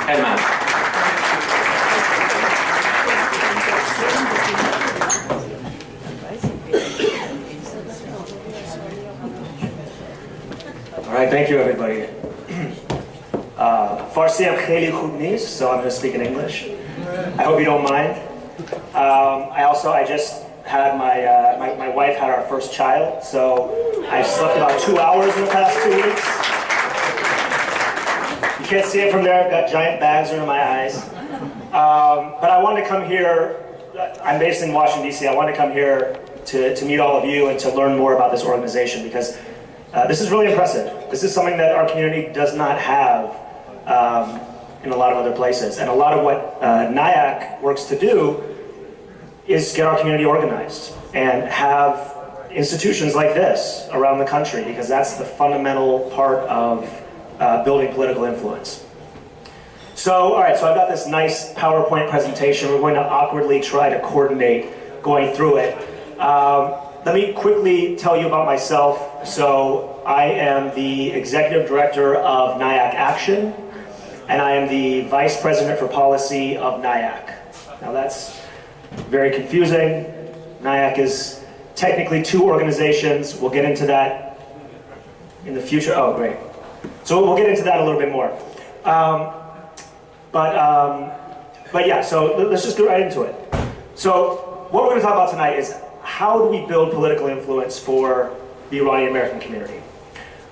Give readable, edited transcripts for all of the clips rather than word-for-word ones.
Hey, man. All right, thank you, everybody. Farsi am kheli khub neest, so I'm going to speak in English. I hope you don't mind. I just had my wife had our first child, so I've slept about 2 hours in the past 2 weeks. You can't see it from there. I've got giant bags under my eyes. But I wanted to come here. I'm based in Washington, D.C. I wanted to come here to meet all of you and to learn more about this organization, because this is really impressive. This is something that our community does not have in a lot of other places. And a lot of what NIAC works to do is get our community organized and have institutions like this around the country, because that's the fundamental part of building political influence. So, all right, so I've got this nice PowerPoint presentation. We're going to awkwardly try to coordinate going through it. Let me quickly tell you about myself. So I am the Executive Director of NIAC Action, and I am the Vice President for Policy of NIAC. Now that's very confusing. NIAC is technically two organizations. We'll get into that in the future. Oh, great. So we'll get into that a little bit more. But yeah, so let's just get right into it. So what we're going to talk about tonight is how do we build political influence for the Iranian-American community.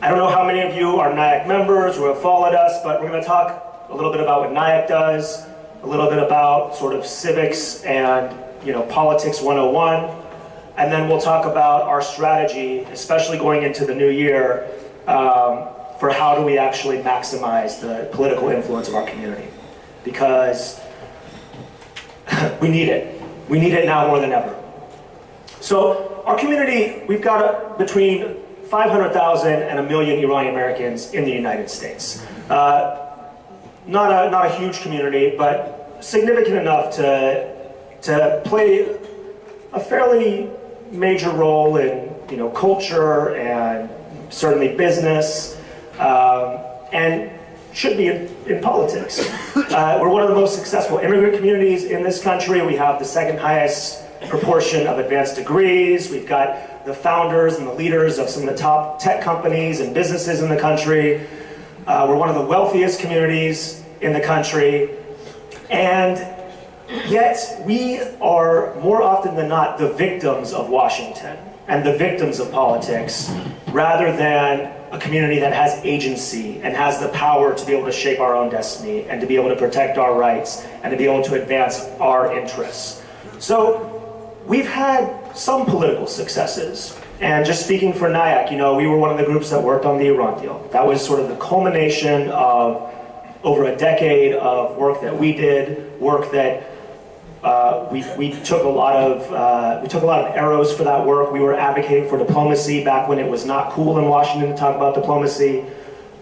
I don't know how many of you are NIAC members or have followed us, but we're going to talk a little bit about what NIAC does, a little bit about sort of civics and politics 101, and then we'll talk about our strategy, especially going into the new year, for how do we actually maximize the political influence of our community. Because we need it. We need it now more than ever. So our community, we've got between 500,000 and 1 million Iranian Americans in the United States. Not a huge community, but significant enough to play a fairly major role in culture and certainly business, and should be in politics. We're one of the most successful immigrant communities in this country. We have the second highest proportion of advanced degrees. We've got the founders and the leaders of some of the top tech companies and businesses in the country. We're one of the wealthiest communities in the country. And yet we are more often than not the victims of Washington and the victims of politics, rather than a community that has agency and has the power to be able to shape our own destiny and to be able to protect our rights and to be able to advance our interests. So we've had some political successes. And just speaking for NIAC, we were one of the groups that worked on the Iran deal. That was sort of the culmination of over a decade of work that we did, work that we took a lot of arrows for that work. We were advocating for diplomacy back when it was not cool in Washington to talk about diplomacy.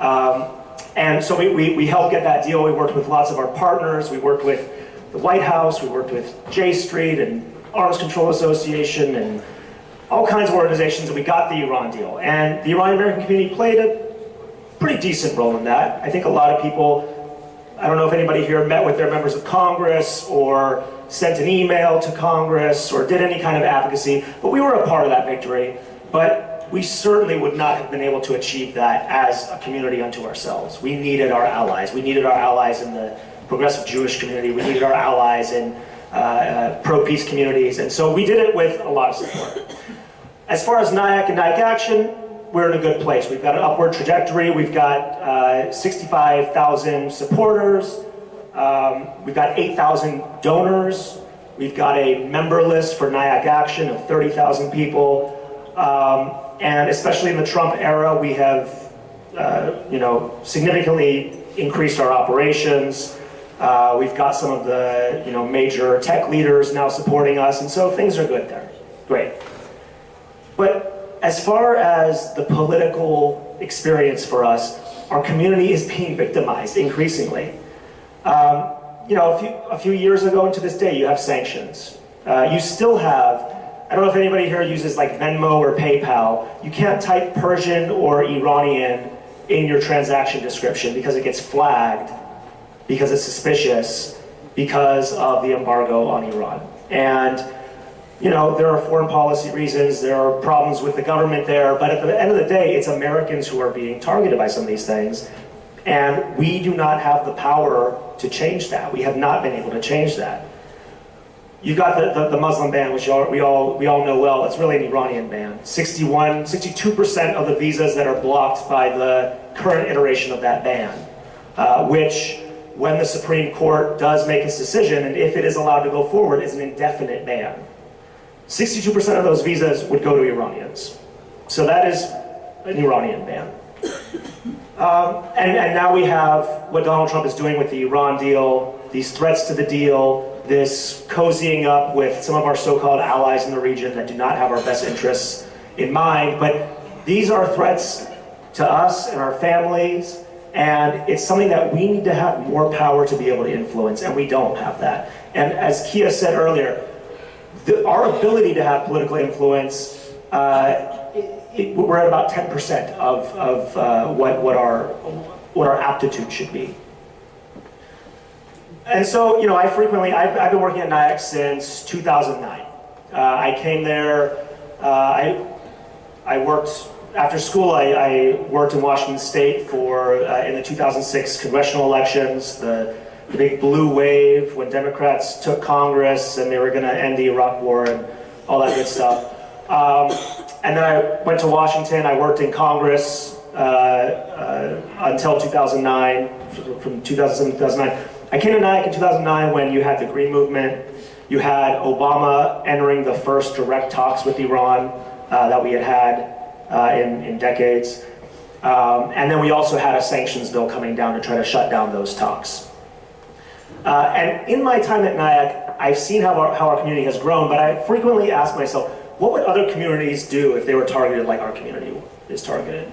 And so we helped get that deal. We worked with lots of our partners. We worked with the White House. We worked with J Street and Arms Control Association and all kinds of organizations, and we got the Iran deal. And the Iranian-American community played a pretty decent role in that. I think a lot of people, I don't know if anybody here met with their members of Congress or sent an email to Congress or did any kind of advocacy, but we were a part of that victory. But we certainly would not have been able to achieve that as a community unto ourselves. We needed our allies. We needed our allies in the progressive Jewish community. We needed our allies in pro-peace communities, and so we did it with a lot of support. As far as NIAC and NIAC Action, we're in a good place. We've got an upward trajectory. We've got 65,000 supporters. We've got 8,000 donors. We've got a member list for NIAC Action of 30,000 people. And especially in the Trump era, we have significantly increased our operations. We've got some of the major tech leaders now supporting us, and so things are good there. Great. But as far as the political experience for us, our community is being victimized increasingly. A few years ago and to this day, you have sanctions. You still have, I don't know if anybody here uses like Venmo or PayPal. You can't type Persian or Iranian in your transaction description because it gets flagged because it's suspicious because of the embargo on Iran. And you know, there are foreign policy reasons, there are problems with the government there, but at the end of the day, it's Americans who are being targeted by some of these things, and we do not have the power to change that. We have not been able to change that. You've got the Muslim ban, which we all know well. It's really an Iranian ban. 62% of the visas that are blocked by the current iteration of that ban, which, when the Supreme Court does make its decision, and if it is allowed to go forward, is an indefinite ban. 62% of those visas would go to Iranians. So that is an Iranian ban. And now we have what Donald Trump is doing with the Iran deal, these threats to the deal, this cozying up with some of our so-called allies in the region that do not have our best interests in mind. But these are threats to us and our families, and it's something that we need to have more power to be able to influence, and we don't have that. And as Kia said earlier, our ability to have political influence, we're at about 10% of what our aptitude should be. And so, you know, I've been working at NIAC since 2009. I came there, I worked, after school I worked in Washington State in the 2006 congressional elections, the big blue wave when Democrats took Congress and they were going to end the Iraq War and all that good stuff. And then I went to Washington. I worked in Congress until 2009, from 2007 to 2009. I came to NIAC in 2009 when you had the Green Movement. You had Obama entering the first direct talks with Iran that we had in decades. And then we also had a sanctions bill coming down to try to shut down those talks. And in my time at NIAC, I've seen how our community has grown, but I frequently ask myself, what would other communities do if they were targeted like our community is targeted?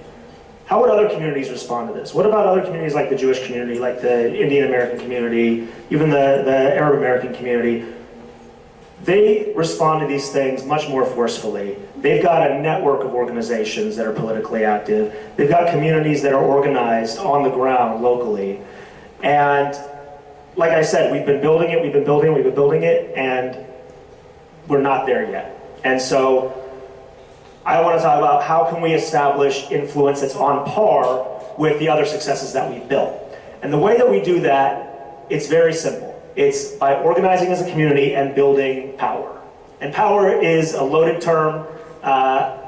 How would other communities respond to this? What about other communities like the Jewish community, like the Indian-American community, even the Arab-American community? They respond to these things much more forcefully. They've got a network of organizations that are politically active. They've got communities that are organized on the ground locally. And like I said, we've been building it, and we're not there yet. And so I want to talk about how can we establish influence that's on par with the other successes that we've built. And the way that we do that, it's very simple. It's by organizing as a community and building power. And power is a loaded term, but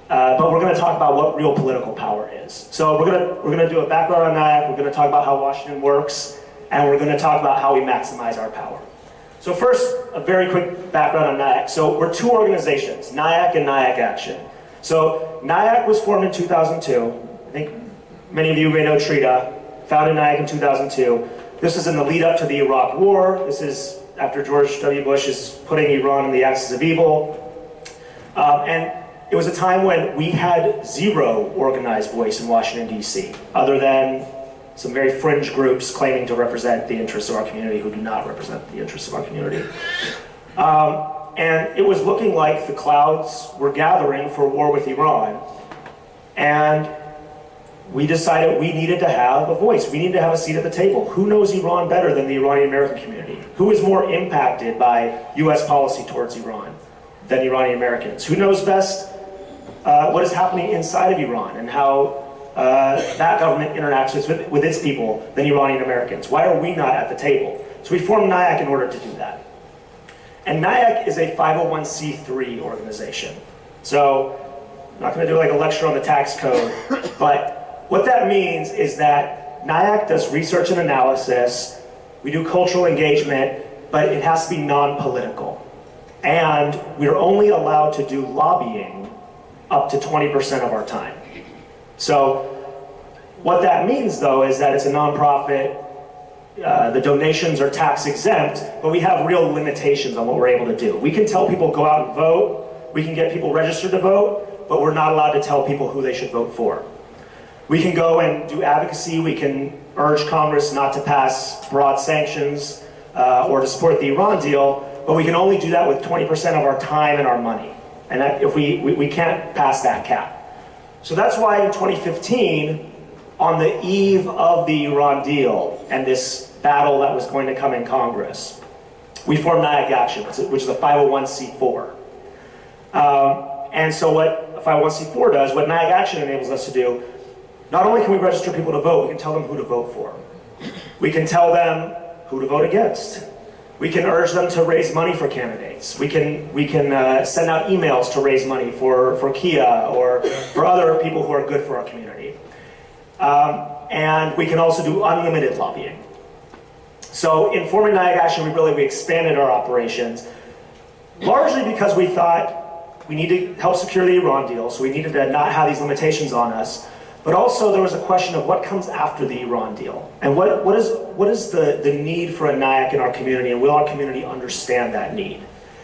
we're going to talk about what real political power is. So we're going to do a background on NIAC, we're going to talk about how Washington works, and we're going to talk about how we maximize our power. So first, a very quick background on NIAC. So we're two organizations, NIAC and NIAC Action. So NIAC was formed in 2002. I think many of you may know Trita, founded NIAC in 2002. This is in the lead up to the Iraq War. This is after George W. Bush is putting Iran on the axis of evil. And it was a time when we had zero organized voice in Washington, D.C., other than some very fringe groups claiming to represent the interests of our community who do not represent the interests of our community. And it was looking like the clouds were gathering for war with Iran. And we decided we needed to have a voice. We needed to have a seat at the table. Who knows Iran better than the Iranian-American community? Who is more impacted by US policy towards Iran than Iranian-Americans? Who knows best what is happening inside of Iran and how that government interacts with its people than Iranian-Americans? Why are we not at the table? So we formed NIAC in order to do that. And NIAC is a 501c3 organization. So I'm not going to do like a lecture on the tax code, but what that means is that NIAC does research and analysis, we do cultural engagement, but it has to be non-political. And we're only allowed to do lobbying up to 20% of our time. So what that means, though, is that it's a nonprofit. The donations are tax exempt, but we have real limitations on what we're able to do. We can tell people go out and vote, we can get people registered to vote, but we're not allowed to tell people who they should vote for. We can go and do advocacy, we can urge Congress not to pass broad sanctions or to support the Iran deal, but we can only do that with 20% of our time and our money. And that, if we can't pass that cap. So that's why in 2015, on the eve of the Iran deal and this battle that was going to come in Congress, we formed NIAC Action, which is a 501c4. And so what a 501c4 does, what NIAC Action enables us to do, not only can we register people to vote, we can tell them who to vote for. We can tell them who to vote against. We can urge them to raise money for candidates. We can send out emails to raise money for Kia or for other people who are good for our community. And we can also do unlimited lobbying. So in forming NIAC Action, we expanded our operations, largely because we thought we need to help secure the Iran deal, so we needed to not have these limitations on us. But also there was a question of what comes after the Iran deal, and what is the need for a NIAC in our community, and will our community understand that need?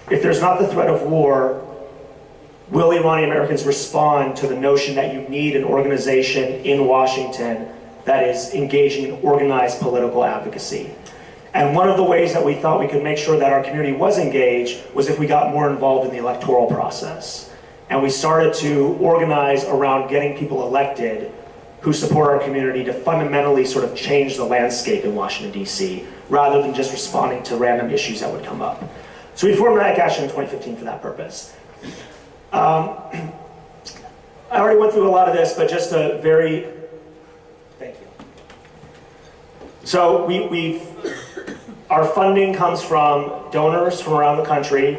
If there's not the threat of war, will Iranian Americans respond to the notion that you need an organization in Washington that is engaging in organized political advocacy? And one of the ways that we thought we could make sure that our community was engaged was if we got more involved in the electoral process. And we started to organize around getting people elected who support our community to fundamentally sort of change the landscape in Washington, D.C., rather than just responding to random issues that would come up. So we formed NIAC Action in 2015 for that purpose. I already went through a lot of this, but just a very... Thank you. So our funding comes from donors from around the country,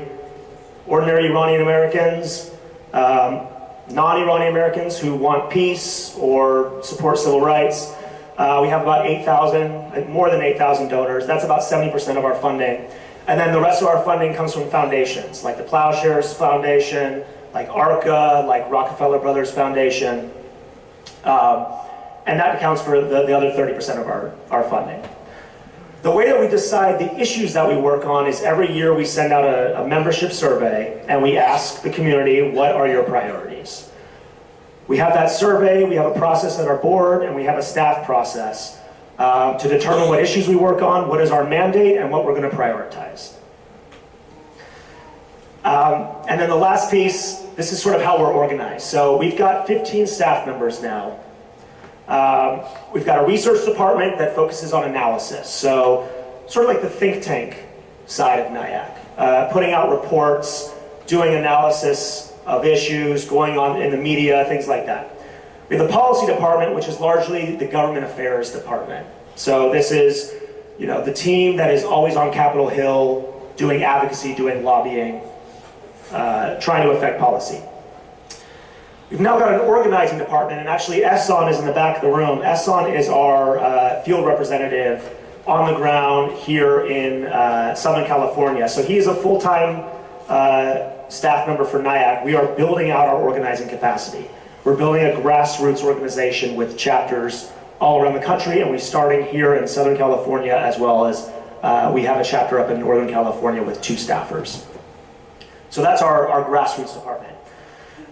ordinary Iranian Americans, non-Iranian Americans who want peace or support civil rights. We have about 8,000, more than 8,000 donors. That's about 70% of our funding. And then the rest of our funding comes from foundations, like the Plowshares Foundation, like ARCA, like Rockefeller Brothers Foundation. And that accounts for the other 30% of our funding. The way that we decide the issues that we work on is every year we send out a membership survey and we ask the community, what are your priorities? We have that survey, we have a process at our board, and we have a staff process to determine what issues we work on, what is our mandate, and what we're going to prioritize. And then the last piece, this is sort of how we're organized. So we've got 15 staff members now. We've got a research department that focuses on analysis, so sort of like the think tank side of NIAC, putting out reports, doing analysis of issues, going on in the media, things like that. We have the policy department, which is largely the government affairs department. So this is, the team that is always on Capitol Hill, doing advocacy, doing lobbying, trying to affect policy. We've now got an organizing department, and actually Ehsan is in the back of the room. Ehsan is our field representative on the ground here in Southern California. So he is a full-time staff member for NIAC. We are building out our organizing capacity. We're building a grassroots organization with chapters all around the country, and we're starting here in Southern California, as well as we have a chapter up in Northern California with 2 staffers. So that's our grassroots department.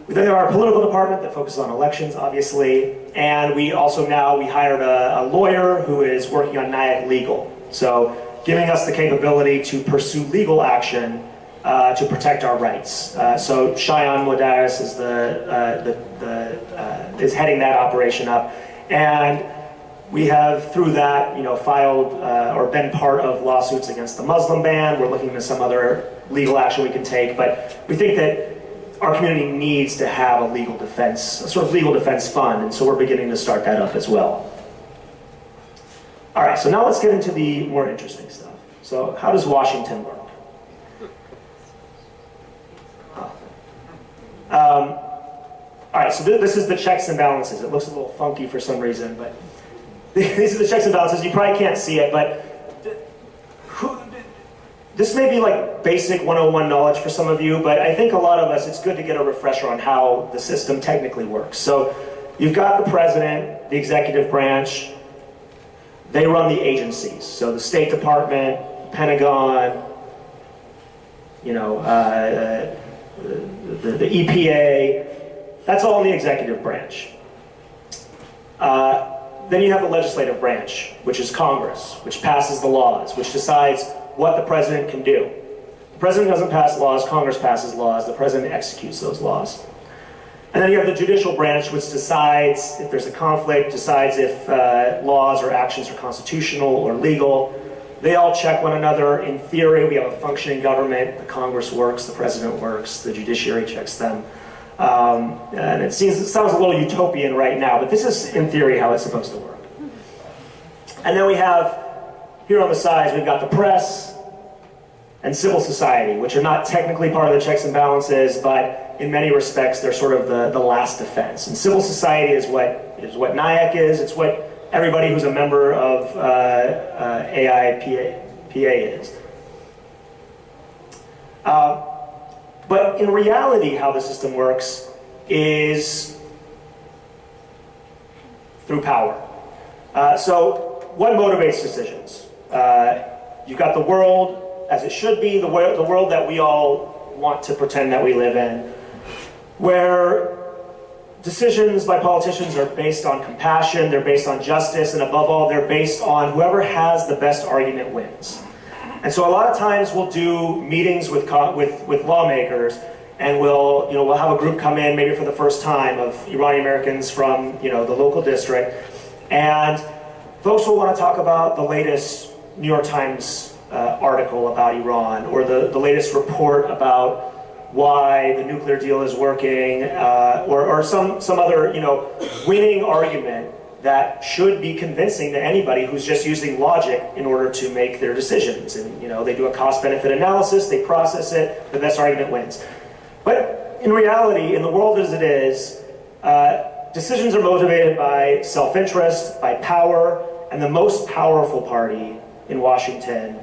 We then have our political department that focuses on elections, obviously, and we hired a lawyer who is working on NIAC Legal. So giving us the capability to pursue legal action to protect our rights. So Shayan Modaris is heading that operation up, and we have, through that, filed or been part of lawsuits against the Muslim ban. We're looking at some other legal action we can take, but we think that our community needs to have a legal defense, a sort of legal defense fund, and so we're beginning to start that up as well. All right, so now let's get into the more interesting stuff. So how does Washington work? All right, so this is the checks and balances. It looks a little funky for some reason, but these are the checks and balances. You probably can't see it, but this may be like basic 101 knowledge for some of you, but I think a lot of us, it's good to get a refresher on how the system technically works. So you've got the president, the executive branch, they run the agencies. So the State Department, Pentagon, the EPA, that's all in the executive branch. Then you have the legislative branch, which is Congress, which passes the laws, which decides what the president can do. The president doesn't pass laws, Congress passes laws, the president executes those laws. And then you have the judicial branch, which decides if there's a conflict, decides if laws or actions are constitutional or legal. They all check one another. In theory, we have a functioning government. The Congress works, the president works, the judiciary checks them. And it sounds a little utopian right now, but this is, in theory, how it's supposed to work. And then we have, here on the sides, we've got the press and civil society, which are not technically part of the checks and balances, but in many respects, they're sort of the last defense. And civil society is what NIAC is. It's what everybody who's a member of AIPA is. But in reality, how the system works is through power. So what motivates decisions? You've got the world as it should be, the world that we all want to pretend that we live in, where decisions by politicians are based on compassion, they're based on justice, and above all, they're based on whoever has the best argument wins. And so a lot of times we'll do meetings with lawmakers, and we'll have a group come in maybe for the first time of Iranian-Americans from the local district, and folks will want to talk about the latest New York Times article about Iran, or the latest report about why the nuclear deal is working, or some other winning argument that should be convincing to anybody who's just using logic in order to make their decisions. And they do a cost-benefit analysis, they process it, the best argument wins. But in reality, in the world as it is, decisions are motivated by self-interest, by power, and the most powerful party in Washington,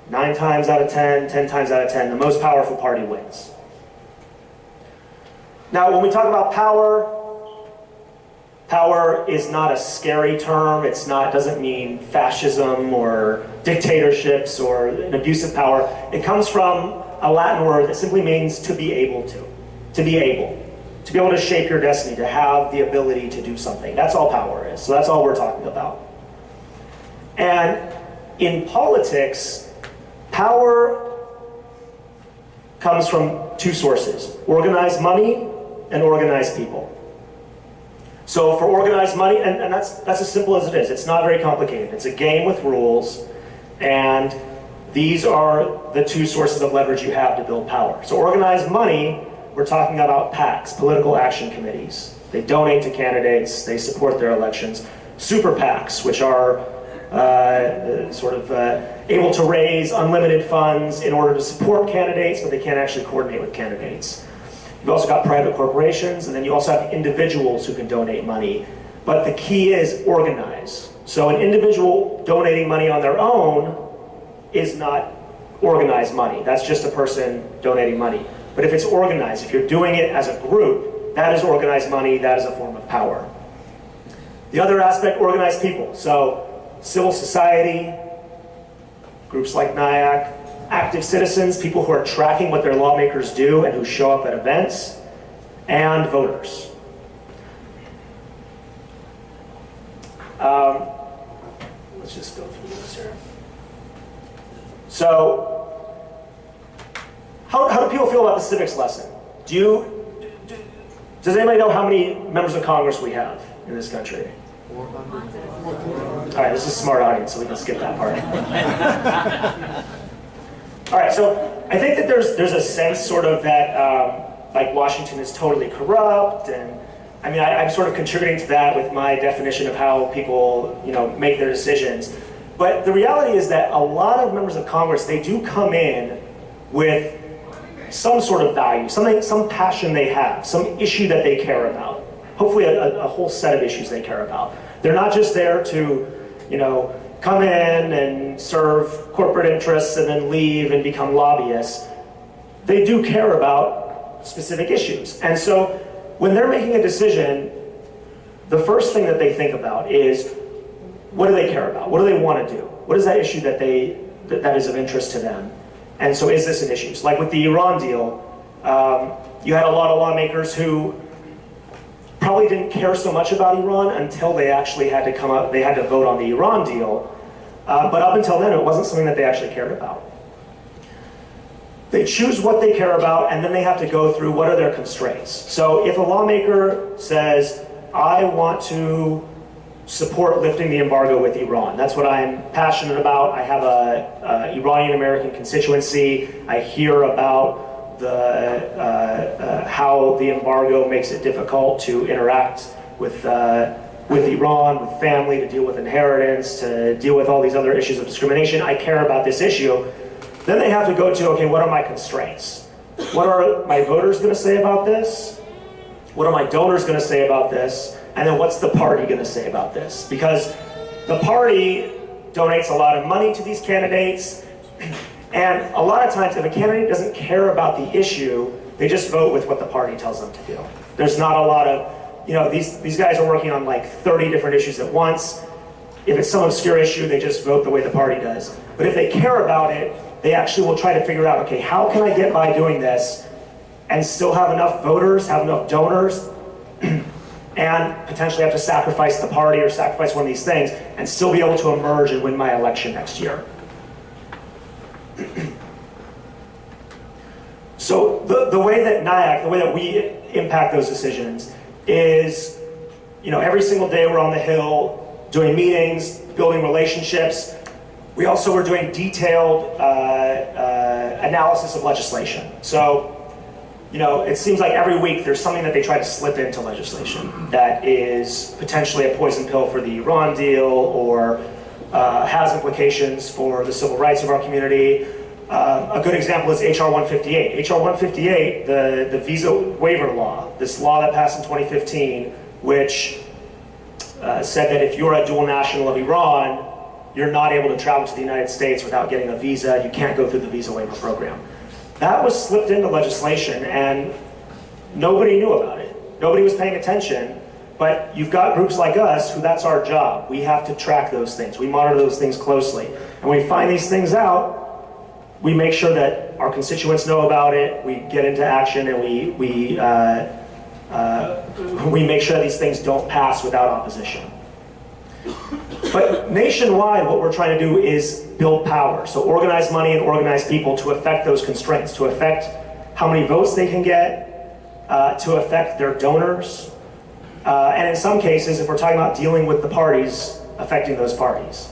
9 times out of 10, 10 times out of 10, the most powerful party wins. Now, when we talk about power, power is not a scary term. Doesn't mean fascism or dictatorships or an abuse of power. It comes from a Latin word that simply means to be able to be able to shape your destiny, to have the ability to do something. That's all power is. So that's all we're talking about. And in politics, power comes from 2 sources: organized money and organized people. So for organized money, and that's as simple as it is. It's not very complicated. It's a game with rules, and these are the 2 sources of leverage you have to build power. So organized money, we're talking about PACs, political action committees. They donate to candidates, they support their elections. Super PACs, which are able to raise unlimited funds in order to support candidates, but they can't actually coordinate with candidates. You've also got private corporations, and then you also have individuals who can donate money. But the key is organize. So an individual donating money on their own is not organized money. That's just a person donating money. But if it's organized, if you're doing it as a group, that is organized money, that is a form of power. The other aspect, organized people. So civil society, groups like NIAC, active citizens, people who are tracking what their lawmakers do and who show up at events, and voters. Let's just go through this here. So, how do people feel about the civics lesson? Does anybody know how many members of Congress we have in this country? 400. All right, this is a smart audience, so we can skip that part. All right, so I think that there's a sense sort of that like Washington is totally corrupt, and I mean I'm sort of contributing to that with my definition of how people make their decisions. But the reality is that a lot of members of Congress, they do come in with some sort of value, some passion they have, some issue that they care about. Hopefully a whole set of issues they care about. They're not just there to come in and serve corporate interests and then leave and become lobbyists. They do care about specific issues. And so when they're making a decision, the first thing that they think about is, what do they care about? What do they want to do? What is that issue that is of interest to them? And so is this an issue? So like with the Iran deal, you had a lot of lawmakers who probably didn't care so much about Iran until they actually had to they had to vote on the Iran deal. But up until then, it wasn't something that they actually cared about. They choose what they care about, and then they have to go through what are their constraints. So if a lawmaker says, I want to support lifting the embargo with Iran, that's what I'm passionate about. I have a Iranian-American constituency. I hear about how the embargo makes it difficult to interact with Iran, with family, to deal with inheritance, to deal with all these other issues of discrimination. I care about this issue. Then they have to go to, okay, what are my constraints? What are my voters going to say about this? What are my donors going to say about this? And then what's the party going to say about this? Because the party donates a lot of money to these candidates, and a lot of times if a candidate doesn't care about the issue, they just vote with what the party tells them to do. There's not a lot of, these guys are working on like 30 different issues at once. If it's some obscure issue, they just vote the way the party does. But if they care about it, they actually will try to figure out, okay, how can I get by doing this and still have enough voters, have enough donors, and potentially have to sacrifice the party or sacrifice one of these things and still be able to emerge and win my election next year. So the way that NIAC, the way that we impact those decisions is, every single day we're on the Hill doing meetings, building relationships. We also were doing detailed analysis of legislation. So, it seems like every week there's something that they try to slip into legislation that is potentially a poison pill for the Iran deal or has implications for the civil rights of our community. A good example is HR 158. HR 158, the visa waiver law, this law that passed in 2015, which said that if you're a dual national of Iran, you're not able to travel to the United States without getting a visa. You can't go through the visa waiver program. That was slipped into legislation, and nobody knew about it. Nobody was paying attention, but you've got groups like us who that's our job. We have to track those things. We monitor those things closely. And when we find these things out, we make sure that our constituents know about it, we get into action, and we make sure that these things don't pass without opposition. But nationwide, what we're trying to do is build power. So organize money and organize people to affect those constraints, to affect how many votes they can get, to affect their donors, and in some cases, if we're talking about dealing with the parties, affecting those parties.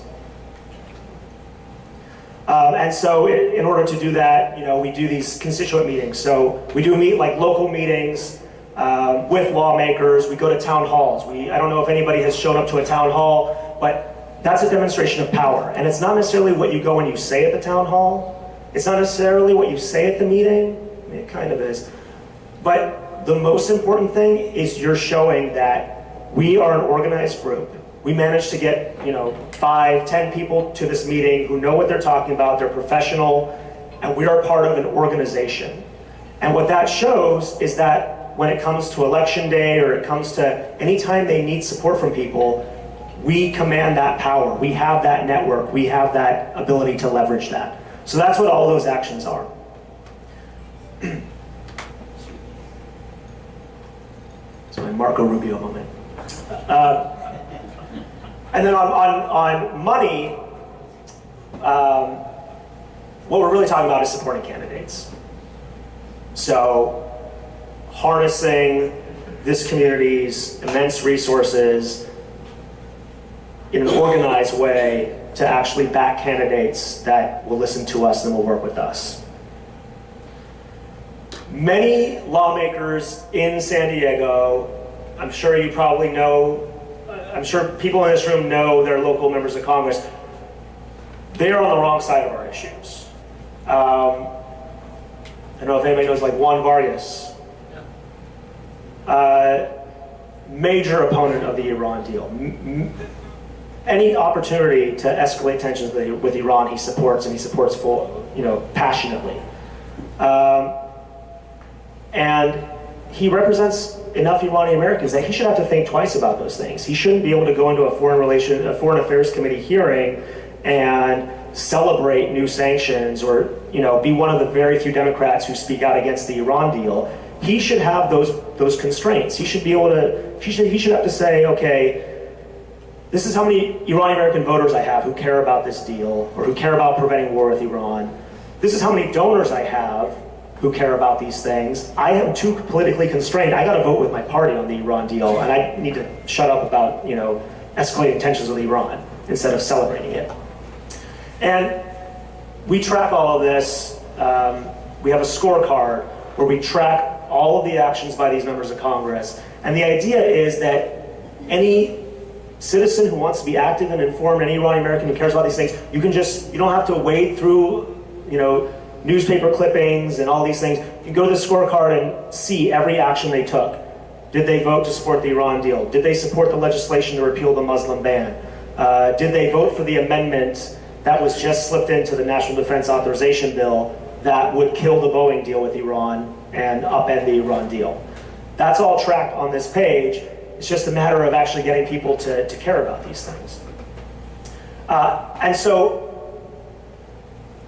And so in order to do that, we do these constituent meetings. So we do local meetings with lawmakers. We go to town halls. I don't know if anybody has shown up to a town hall, but that's a demonstration of power. And it's not necessarily what you go and you say at the town hall. It's not necessarily what you say at the meeting. I mean, it kind of is. But the most important thing is you're showing that we are an organized group. We managed to get 5, 10 people to this meeting who know what they're talking about, they're professional, and we are part of an organization. And what that shows is that when it comes to election day or it comes to any time they need support from people, we command that power. We have that network. We have that ability to leverage that. So that's what all those actions are. It's my Marco Rubio moment. And then on money, what we're really talking about is supporting candidates. So harnessing this community's immense resources in an organized way to actually back candidates that will listen to us and will work with us. Many lawmakers in San Diego, I'm sure you probably know, I'm sure people in this room know their local members of Congress. They are on the wrong side of our issues. I don't know if anybody knows Juan Vargas. Major opponent of the Iran deal. Any opportunity to escalate tensions with Iran, he supports, and he supports passionately. And he represents enough Iranian Americans that he should have to think twice about those things. He shouldn't be able to go into a Foreign Affairs Committee hearing and celebrate new sanctions or be one of the very few Democrats who speak out against the Iran deal. He should have those constraints. He should be able to. He should have to say, okay, this is how many Iranian American voters I have who care about this deal or who care about preventing war with Iran. This is how many donors I have who care about these things. I am too politically constrained. I got to vote with my party on the Iran deal, and I need to shut up about, you know, escalating tensions with Iran instead of celebrating it. And we track all of this. We have a scorecard where we track all of the actions by these members of Congress. And the idea is that any citizen who wants to be active and informed, any Iranian American who cares about these things, you don't have to wade through, you know, newspaper clippings and all these things. You go to the scorecard and see every action they took. Did they vote to support the Iran deal? Did they support the legislation to repeal the Muslim ban? Did they vote for the amendment that was just slipped into the National Defense Authorization Bill that would kill the Boeing deal with Iran and upend the Iran deal? That's all tracked on this page. It's just a matter of actually getting people to care about these things. And so,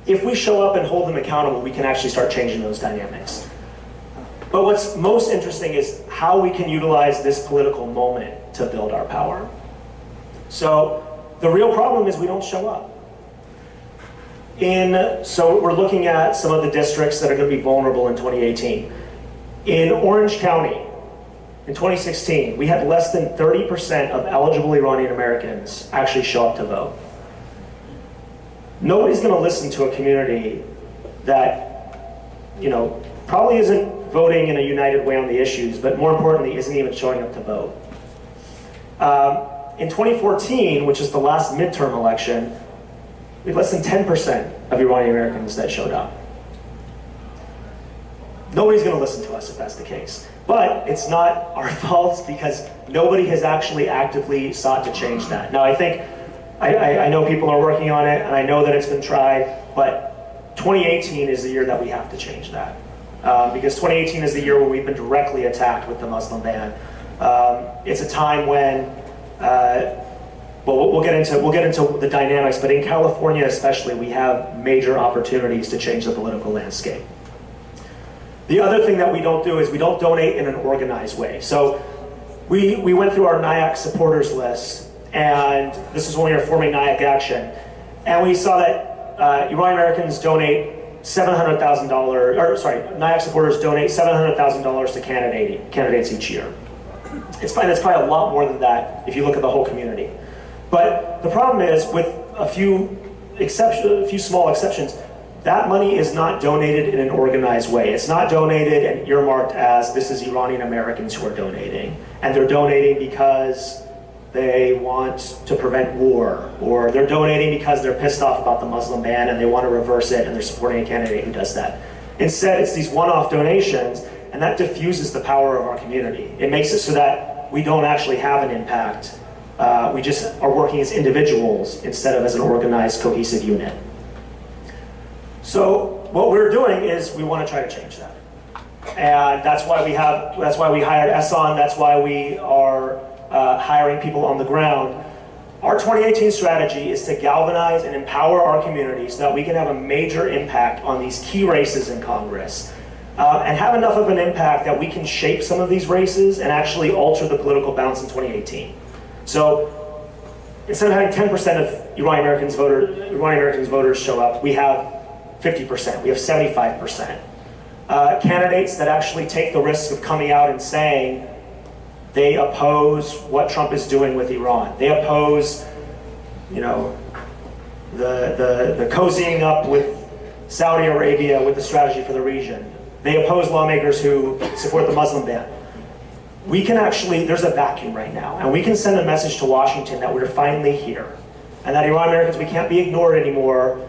if we show up and hold them accountable, we can actually start changing those dynamics. But what's most interesting is how we can utilize this political moment to build our power. So the real problem is we don't show up. So we're looking at some of the districts that are going to be vulnerable in 2018. In Orange County, in 2016, we had less than 30% of eligible Iranian Americans actually show up to vote. Nobody's going to listen to a community that, you know, probably isn't voting in a united way on the issues, but more importantly, isn't even showing up to vote. In 2014, which is the last midterm election, we had less than 10% of Iranian Americans that showed up. Nobody's going to listen to us if that's the case. But it's not our fault because nobody has actually actively sought to change that. Now, I know people are working on it, and I know that it's been tried, but 2018 is the year that we have to change that. Because 2018 is the year where we've been directly attacked with the Muslim ban. It's a time when, well, we'll get into the dynamics, but in California especially, we have major opportunities to change the political landscape. The other thing that we don't do is we don't donate in an organized way. So we went through our NIAC supporters list, and this is when we were forming NIAC Action, and we saw that Iranian Americans donate $700,000, or sorry, NIAC supporters donate $700,000 to candidates each year. It's probably a lot more than that if you look at the whole community. But the problem is, with a few small exceptions, that money is not donated in an organized way. It's not donated and earmarked as this is Iranian Americans who are donating, and they're donating because they want to prevent war, or they're donating because they're pissed off about the Muslim ban and they want to reverse it and they're supporting a candidate who does that. Instead, it's these one-off donations, and that diffuses the power of our community. It makes it so that we don't actually have an impact. We just are working as individuals instead of as an organized, cohesive unit. So what we're doing is we want to try to change that. And that's why we hired Ehsan, that's why we are hiring people on the ground. Our 2018 strategy is to galvanize and empower our community so that we can have a major impact on these key races in Congress, and have enough of an impact that we can shape some of these races and actually alter the political balance in 2018. So instead of having 10% of Iranian Americans voters show up, we have 50%, we have 75%. Candidates that actually take the risk of coming out and saying they oppose what Trump is doing with Iran. They oppose, you know, the cozying up with Saudi Arabia with the strategy for the region. They oppose lawmakers who support the Muslim ban. We can actually, there's a vacuum right now, and we can send a message to Washington that we're finally here, and that Iranian Americans, we can't be ignored anymore.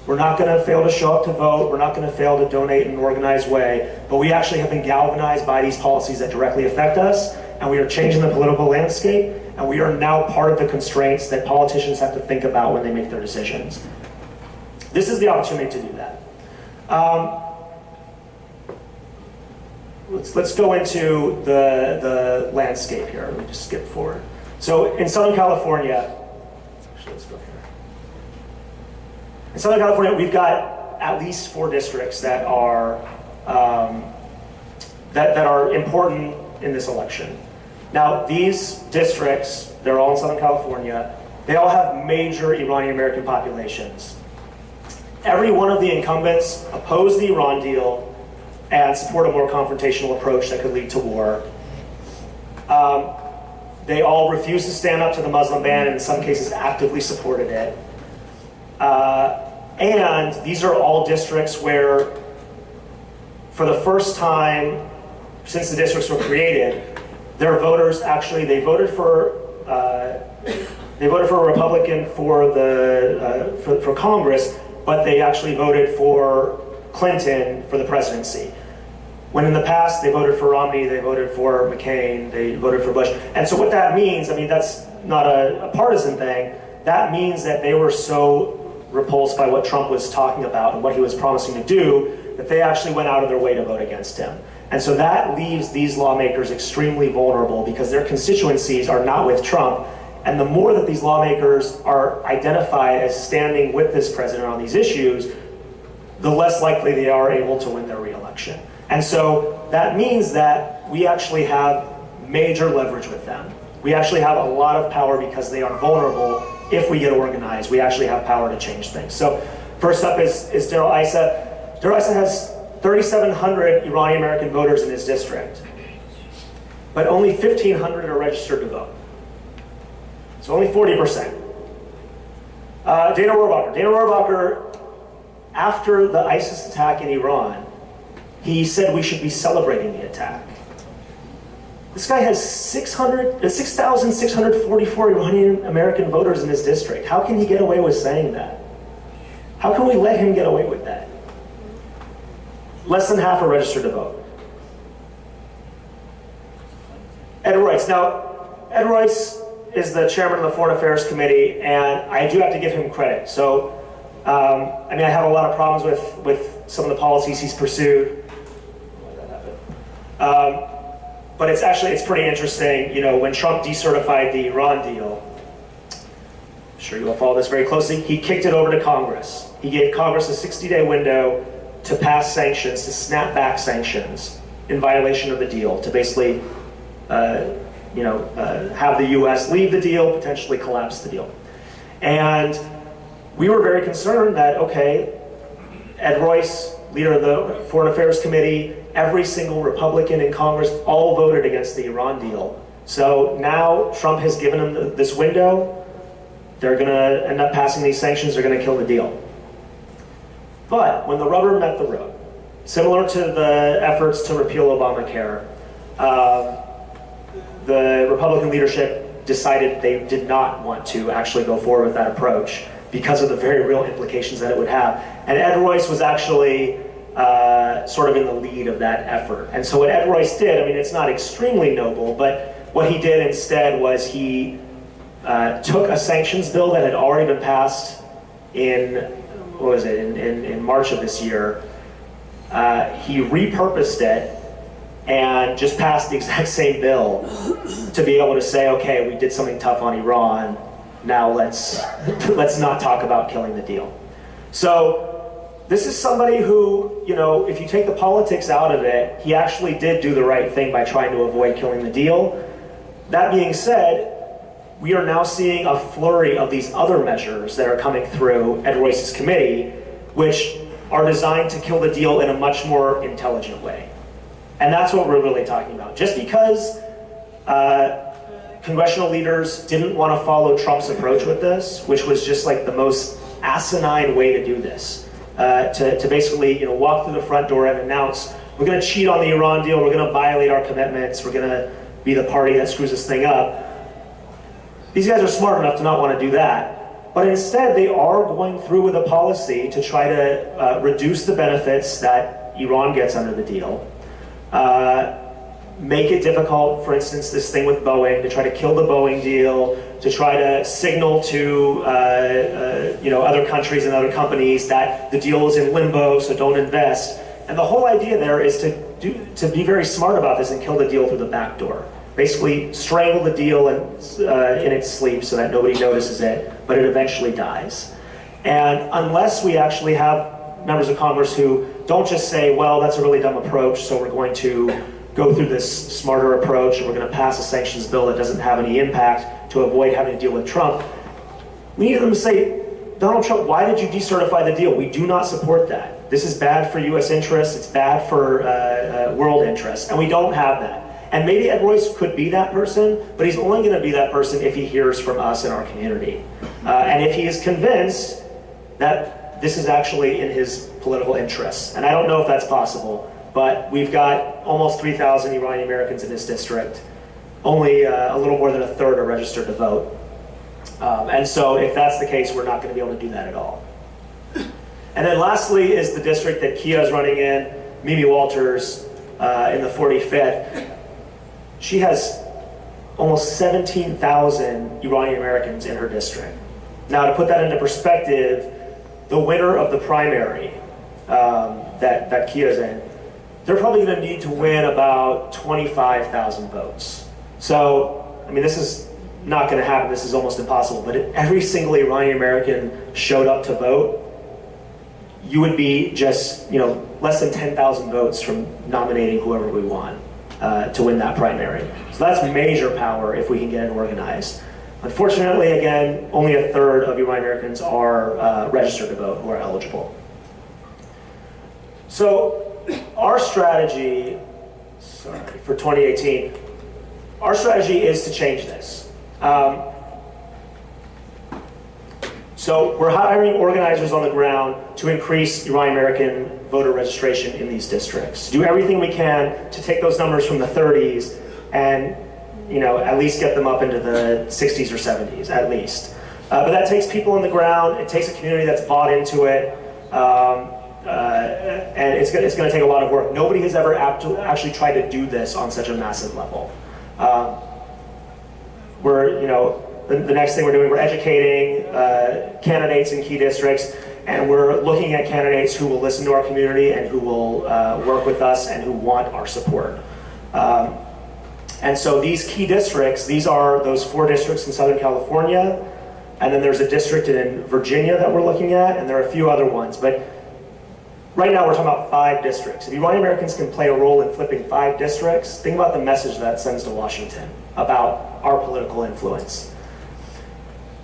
We're not going to fail to show up to vote. We're not going to fail to donate in an organized way, but we actually have been galvanized by these policies that directly affect us, and we are changing the political landscape, and we are now part of the constraints that politicians have to think about when they make their decisions. This is the opportunity to do that. Let's go into the landscape here. Let me just skip forward. So in Southern California, actually let's go here. In Southern California, we've got at least 4 districts that are that are important in this election. Now, these districts, they're all in Southern California. They all have major Iranian American populations. every one of the incumbents opposed the Iran deal and support a more confrontational approach that could lead to war. They all refused to stand up to the Muslim ban, and in some cases actively supported it. And these are all districts where, for the first time since the districts were created, their voters actually, they voted for a Republican for Congress, but they actually voted for Clinton for the presidency. When in the past they voted for Romney, they voted for McCain, they voted for Bush. And so what that means, I mean, that's not a partisan thing. That means that they were so repulsed by what Trump was talking about and what he was promising to do that they actually went out of their way to vote against him. And so that leaves these lawmakers extremely vulnerable because their constituencies are not with Trump. And the more that these lawmakers are identified as standing with this president on these issues, the less likely they are able to win their re-election. And so that means that we actually have major leverage with them. We actually have a lot of power because they are vulnerable. If we get organized, we actually have power to change things. So first up is Darrell Issa. Darrell Issa has 3,700 Iranian-American voters in his district, but only 1,500 are registered to vote. So only 40%. Dana Rohrabacher. Dana Rohrabacher, after the ISIS attack in Iran, he said we should be celebrating the attack. This guy has 6,644 Iranian-American voters in his district. How can he get away with saying that? How can we let him get away with that? Less than half are registered to vote. Ed Royce. Now, Ed Royce is the chairman of the Foreign Affairs Committee, and I do have to give him credit. So, I mean, I have a lot of problems with some of the policies he's pursued. But it's pretty interesting, you know, when Trump decertified the Iran deal, I'm sure you will follow this very closely, he kicked it over to Congress. He gave Congress a 60-day window to pass sanctions, to snap back sanctions in violation of the deal, to basically, have the U.S. leave the deal, potentially collapse the deal. And we were very concerned that, okay, Ed Royce, leader of the Foreign Affairs Committee, every single Republican in Congress all voted against the Iran deal. So now Trump has given them this window. They're going to end up passing these sanctions. They're going to kill the deal. But when the rubber met the road, similar to the efforts to repeal Obamacare, the Republican leadership decided they did not want to actually go forward with that approach because of the very real implications that it would have. And Ed Royce was actually sort of in the lead of that effort. And so what Ed Royce did, I mean, it's not extremely noble, but what he did instead was he took a sanctions bill that had already been passed in March of this year. He repurposed it and just passed the exact same bill to be able to say, okay, we did something tough on Iran, now let's not talk about killing the deal. So this is somebody who, you know, if you take the politics out of it, he actually did do the right thing by trying to avoid killing the deal. That being said, we are now seeing a flurry of these other measures that are coming through Ed Royce's committee, which are designed to kill the deal in a much more intelligent way. And that's what we're really talking about. Just because congressional leaders didn't want to follow Trump's approach with this, which was just like the most asinine way to do this, to basically, you know, walk through the front door and announce, we're going to cheat on the Iran deal, we're going to violate our commitments, we're going to be the party that screws this thing up. These guys are smart enough to not want to do that. But instead, they are going through with a policy to try to reduce the benefits that Iran gets under the deal. Make it difficult, for instance, this thing with Boeing, to try to kill the Boeing deal, to try to signal to other countries and other companies that the deal is in limbo, so don't invest. And the whole idea there is to be very smart about this and kill the deal through the back door. Basically strangle the deal in its sleep so that nobody notices it, but it eventually dies. And unless we actually have members of Congress who don't just say, well, that's a really dumb approach, so we're going to go through this smarter approach and we're going to pass a sanctions bill that doesn't have any impact to avoid having to deal with Trump, we need them to say, Donald Trump, why did you decertify the deal? We do not support that. This is bad for U.S. interests. It's bad for world interests, and we don't have that. And maybe Ed Royce could be that person, but he's only going to be that person if he hears from us in our community. And if he is convinced that this is actually in his political interests. And I don't know if that's possible, but we've got almost 3,000 Iranian Americans in this district. Only a little more than a third are registered to vote. And so if that's the case, we're not going to be able to do that at all. And then lastly is the district that Kia is running in, Mimi Walters, in the 45th. She has almost 17,000 Iranian Americans in her district. Now, to put that into perspective, the winner of the primary that Kia is in, they're probably going to need to win about 25,000 votes. So, I mean, this is not going to happen. This is almost impossible. But if every single Iranian American showed up to vote, you would be just, less than 10,000 votes from nominating whoever we want to win that primary. So that's major power if we can get it organized. Unfortunately, again, only a third of Iranian Americans are registered to vote who are eligible. So our strategy, for 2018, our strategy is to change this. So we're hiring organizers on the ground to increase Iranian American voter registration in these districts. Do everything we can to take those numbers from the 30s and at least get them up into the 60s or 70s, at least. But that takes people on the ground. It takes a community that's bought into it. And it's going to take a lot of work. Nobody has ever actually tried to do this on such a massive level. The next thing we're doing, we're educating candidates in key districts, and we're looking at candidates who will listen to our community and who will work with us and who want our support. And so these key districts, these are those 4 districts in Southern California, and then there's a district in Virginia that we're looking at, and there are a few other ones. But right now we're talking about 5 districts. If Iranian Americans can play a role in flipping 5 districts, think about the message that sends to Washington about our political influence.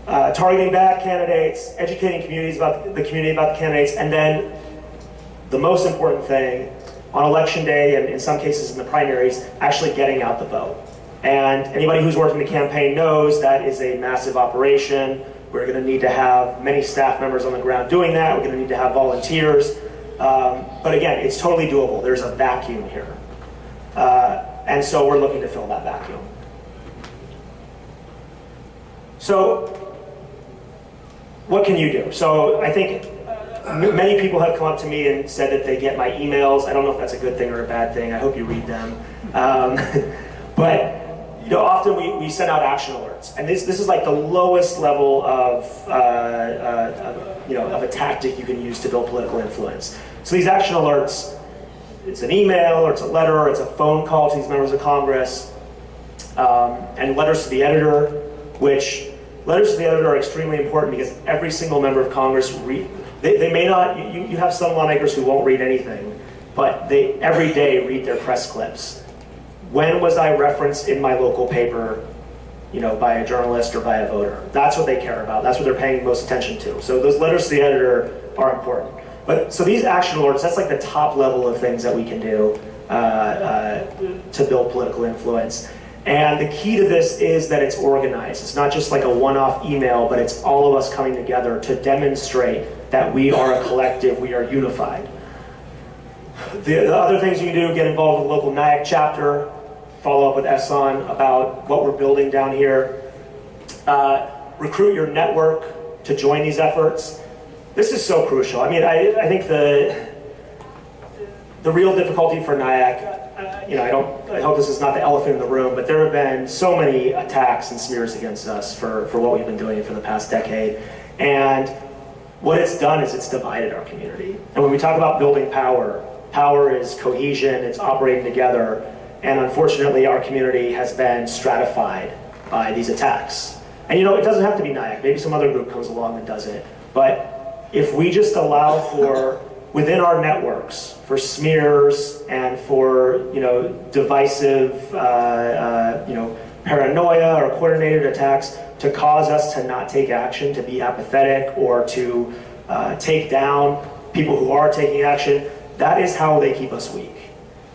Targeting bad candidates, educating communities about the community about the candidates, and then the most important thing, on election day, and in some cases in the primaries, actually getting out the vote. And anybody who's worked in the campaign knows that is a massive operation. We're going to need to have many staff members on the ground doing that. We're going to need to have volunteers. But again, it's totally doable. There's a vacuum here. And so we're looking to fill that vacuum. So what can you do? So I think many people have come up to me and said that they get my emails. I don't know if that's a good thing or a bad thing. I hope you read them. But often we send out action alerts, and this is like the lowest level of a tactic you can use to build political influence. So these action alerts, it's an email, or it's a letter, or it's a phone call to these members of Congress, and letters to the editor, which letters to the editor are extremely important because every single member of Congress they may not, you have some lawmakers who won't read anything, but they every day read their press clips. When was I referenced in my local paper, by a journalist or by a voter? That's what they care about. That's what they're paying most attention to. So those letters to the editor are important. But so these action alerts, that's like the top level of things that we can do to build political influence. And the key to this is that it's organized. It's not just like a one-off email, but it's all of us coming together to demonstrate that we are a collective, we are unified. The other things you can do, get involved with the local NIAC chapter, follow up with Ehsan about what we're building down here. Recruit your network to join these efforts. This is so crucial. I mean, I think the real difficulty for NIAC, I hope this is not the elephant in the room, but there have been so many attacks and smears against us for what we've been doing for the past decade. And what it's done is it's divided our community. And when we talk about building power, power is cohesion, it's operating together. And unfortunately, our community has been stratified by these attacks. And it doesn't have to be NIAC. Maybe some other group comes along and does it. But if we just allow for, within our networks, for smears and for divisive paranoia or coordinated attacks, to cause us to not take action, to be apathetic, or to take down people who are taking action, that is how they keep us weak.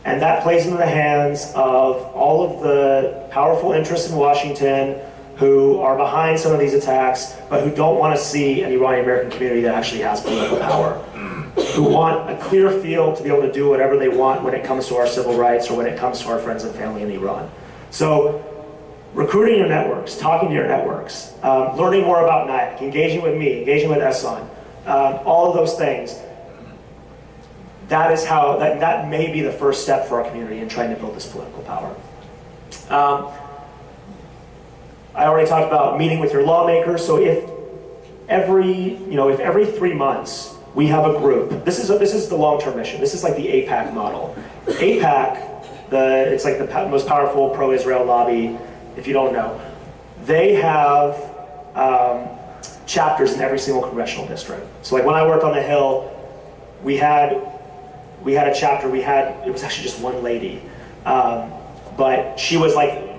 And that plays into the hands of all of the powerful interests in Washington who are behind some of these attacks, but who don't want to see an Iranian-American community that actually has political power, who want a clear field to be able to do whatever they want when it comes to our civil rights or when it comes to our friends and family in Iran. So, recruiting your networks, talking to your networks, learning more about NIAC, engaging with me, engaging with Ehsan, all of those things, that is how, that may be the first step for our community in trying to build this political power. I already talked about meeting with your lawmakers, so if every 3 months we have a group, this is the long-term mission, this is like the AIPAC model. AIPAC, it's like the most powerful pro-Israel lobby, if you don't know. They have chapters in every single congressional district. So like when I worked on the Hill, we had a chapter, it was actually just one lady, but she was like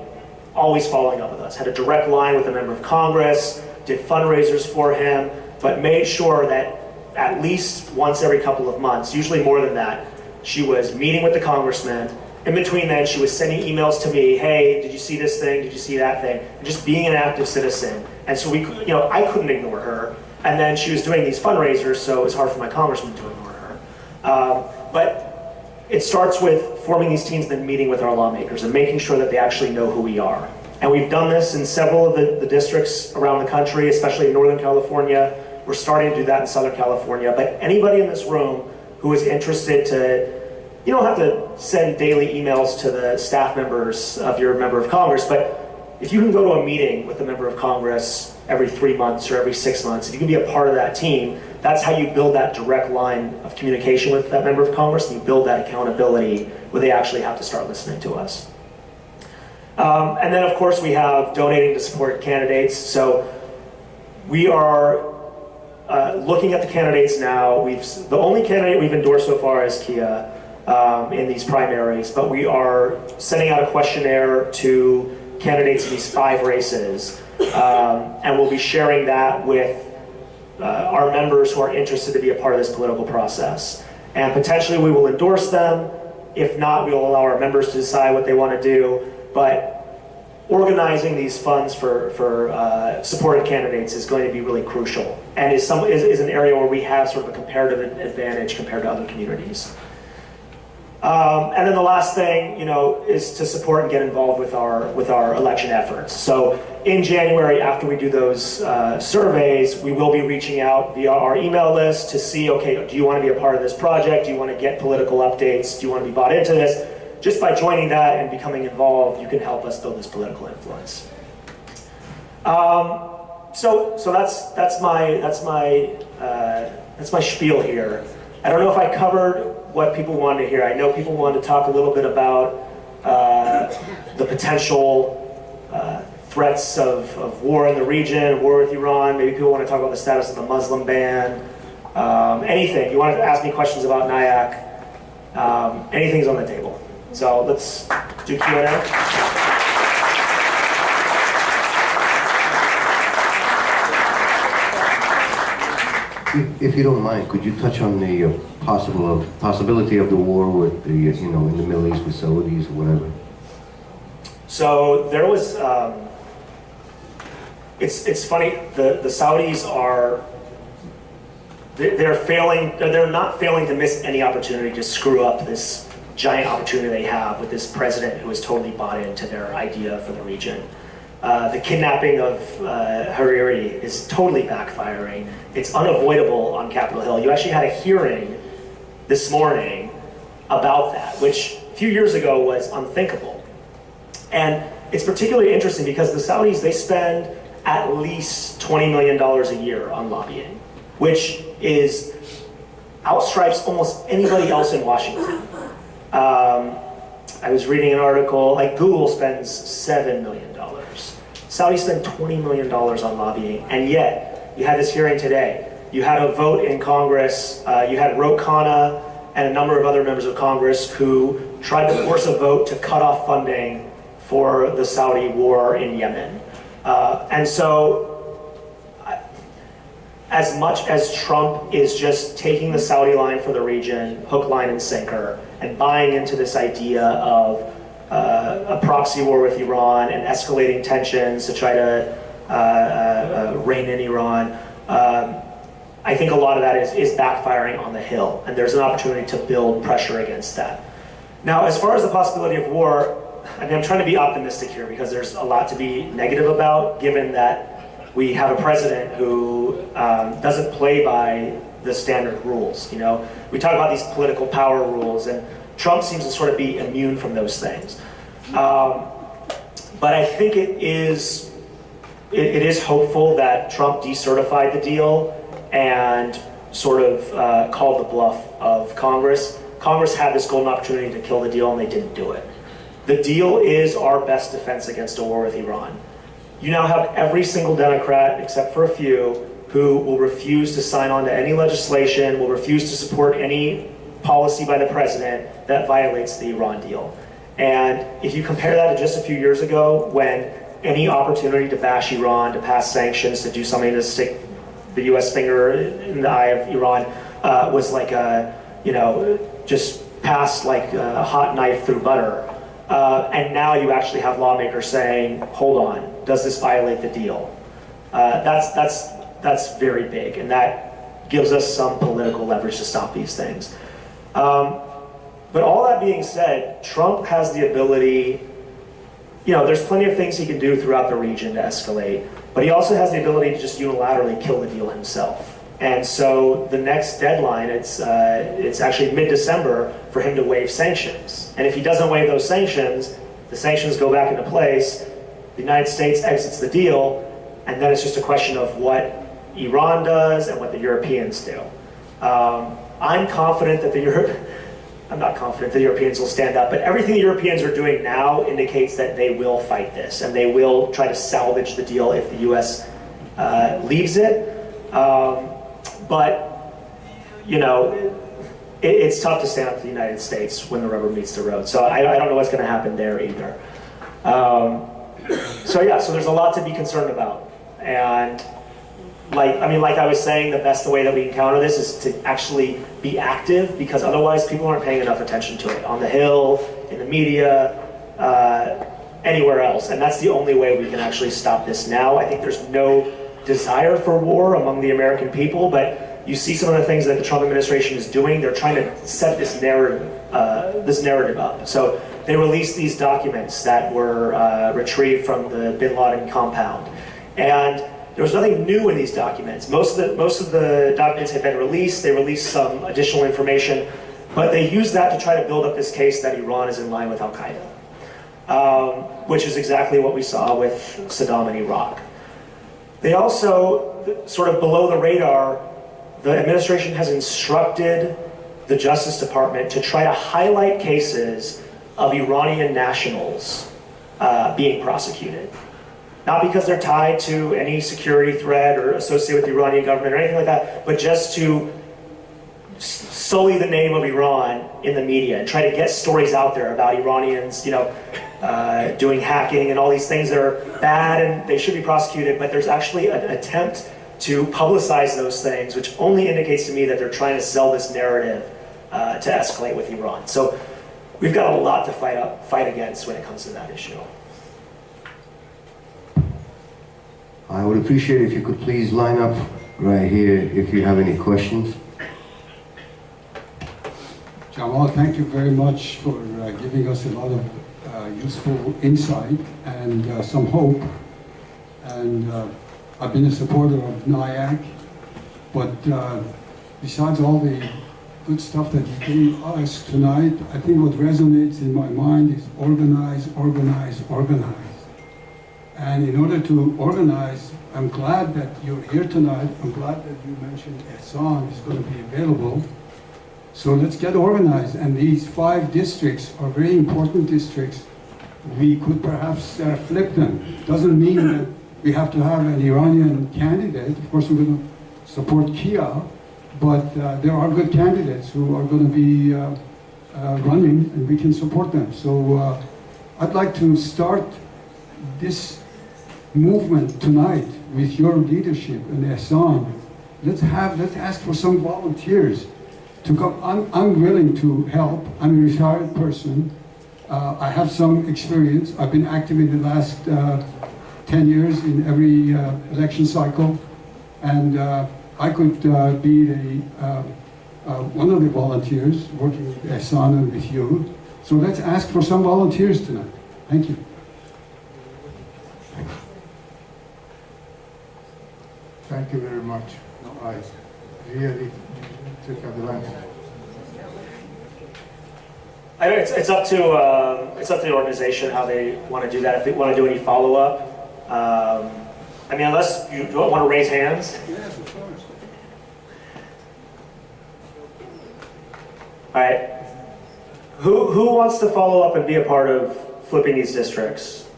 always following up with us, had a direct line with a member of Congress, did fundraisers for him, but made sure that at least once every couple of months, usually more than that, she was meeting with the congressman. In between then, she was sending emails to me, hey, did you see this thing? Did you see that thing? And just being an active citizen. And so I couldn't ignore her. And then she was doing these fundraisers, so it was hard for my congressman to ignore her. But it starts with forming these teams, then meeting with our lawmakers and making sure that they actually know who we are. And we've done this in several of the districts around the country, especially in Northern California. We're starting to do that in Southern California. But anybody in this room who is interested you don't have to send daily emails to the staff members of your member of Congress, but if you can go to a meeting with a member of Congress every 3 months or every 6 months, if you can be a part of that team, that's how you build that direct line of communication with that member of Congress, and you build that accountability where they actually have to start listening to us. And then of course we have donating to support candidates. So we are looking at the candidates now. The only candidate we've endorsed so far is Kia in these primaries, but we are sending out a questionnaire to candidates in these 5 races, and we'll be sharing that with our members who are interested to be a part of this political process. And potentially we will endorse them. If not, we will allow our members to decide what they want to do. But organizing these funds for supported candidates is going to be really crucial, and is an area where we have sort of a comparative advantage compared to other communities. And then the last thing, is to support and get involved with our election efforts. So in January, after we do those surveys, we will be reaching out via our email list to see, okay, do you want to be a part of this project? Do you want to get political updates? Do you want to be bought into this? Just by joining that and becoming involved, you can help us build this political influence. So that's my spiel here. I don't know if I covered what people wanted to hear. I know people wanted to talk a little bit about the potential threats of war in the region, war with Iran. Maybe people want to talk about the status of the Muslim ban. Anything. You want to ask me questions about NIAC. Anything's on the table. So let's do Q&A. If you don't mind, could you touch on the possibility of the war with the, in the Middle East with Saudis or whatever? So there was, it's funny, the Saudis are, they're not failing to miss any opportunity to screw up this giant opportunity they have with this president who is totally bought into their idea for the region. The kidnapping of Hariri is totally backfiring. It's unavoidable on Capitol Hill. You actually had a hearing this morning about that, which a few years ago was unthinkable. And it's particularly interesting because the Saudis, they spend at least $20 million a year on lobbying, which outstripes almost anybody else in Washington. I was reading an article, like Google spends $7 million. Saudis spend $20 million on lobbying, and yet, you had this hearing today. You had a vote in Congress, you had Ro Khanna and a number of other members of Congress who tried to force a vote to cut off funding for the Saudi war in Yemen. And so, as much as Trump is just taking the Saudi line for the region, hook, line, and sinker, and buying into this idea of a proxy war with Iran and escalating tensions to try to rein in Iran, I think a lot of that is backfiring on the Hill, and there's an opportunity to build pressure against that. Now, as far as the possibility of war, I mean, I'm trying to be optimistic here because there's a lot to be negative about, given that we have a president who doesn't play by the standard rules. You know, we talk about these political power rules, and Trump seems to sort of be immune from those things. But I think it is hopeful that Trump decertified the deal and sort of called the bluff of Congress. Congress had this golden opportunity to kill the deal, and they didn't do it. The deal is our best defense against a war with Iran. You now have every single Democrat, except for a few, who will refuse to sign on to any legislation, will refuse to support any policy by the president that violates the Iran deal. And if you compare that to just a few years ago, when any opportunity to bash Iran, to pass sanctions, to do something to stick the US finger in the eye of Iran, was like a, you know, just passed like a hot knife through butter. And now you actually have lawmakers saying, hold on, does this violate the deal? That's very big, and that gives us some political leverage to stop these things. But all that being said, Trump has the ability, you know, there's plenty of things he can do throughout the region to escalate, but he also has the ability to just unilaterally kill the deal himself. And so the next deadline, it's actually mid-December for him to waive sanctions. And if he doesn't waive those sanctions, the sanctions go back into place, the United States exits the deal, and then it's just a question of what Iran does and what the Europeans do. I'm confident that I'm not confident the Europeans will stand up, but everything the Europeans are doing now indicates that they will fight this, and they will try to salvage the deal if the US leaves it. But, you know, it's tough to stand up to the United States when the rubber meets the road. So I don't know what's going to happen there either. So yeah, so there's a lot to be concerned about. And like I was saying, the best way that we can counter this is to actually be active, because otherwise people aren't paying enough attention to it on the Hill, in the media, anywhere else. And that's the only way we can actually stop this now. I think there's no desire for war among the American people, but you see some of the things that the Trump administration is doing. They're trying to set this narrative up. So they released these documents that were retrieved from the Bin Laden compound, and there was nothing new in these documents. Most of the documents had been released. They released some additional information, but they used that to try to build up this case that Iran is in line with Al Qaeda, which is exactly what we saw with Saddam in Iraq. They also, sort of below the radar, the administration has instructed the Justice Department to try to highlight cases of Iranian nationals being prosecuted. Not because they're tied to any security threat or associated with the Iranian government or anything like that, but just to sully the name of Iran in the media and try to get stories out there about Iranians, you know, doing hacking and all these things that are bad and they should be prosecuted, but there's actually an attempt to publicize those things, which only indicates to me that they're trying to sell this narrative to escalate with Iran. So we've got a lot to fight against when it comes to that issue. I would appreciate if you could please line up right here if you have any questions. Jamal, thank you very much for giving us a lot of useful insight and some hope. And I've been a supporter of NIAC, but besides all the good stuff that you gave us tonight, I think what resonates in my mind is organize, organize, organize. And in order to organize, I'm glad that you're here tonight. I'm glad that you mentioned Ehsan is going to be available. So let's get organized. And these 5 districts are very important districts. We could perhaps flip them. Doesn't mean that we have to have an Iranian candidate. Of course, we're going to support Kia, but there are good candidates who are going to be running, and we can support them. So I'd like to start this movement tonight with your leadership and Ehsan. Let's ask for some volunteers to come. I'm willing to help. I'm a retired person. I have some experience. I've been active in the last 10 years in every election cycle, and I could be one of the volunteers working with Ehsan and with you. So let's ask for some volunteers tonight. Thank you. Thank you very much. I really took advantage. It's up to the organization how they want to do that. If they want to do any follow up, I mean, unless you don't want to raise hands. Yes, of course. All right. Who wants to follow up and be a part of flipping these districts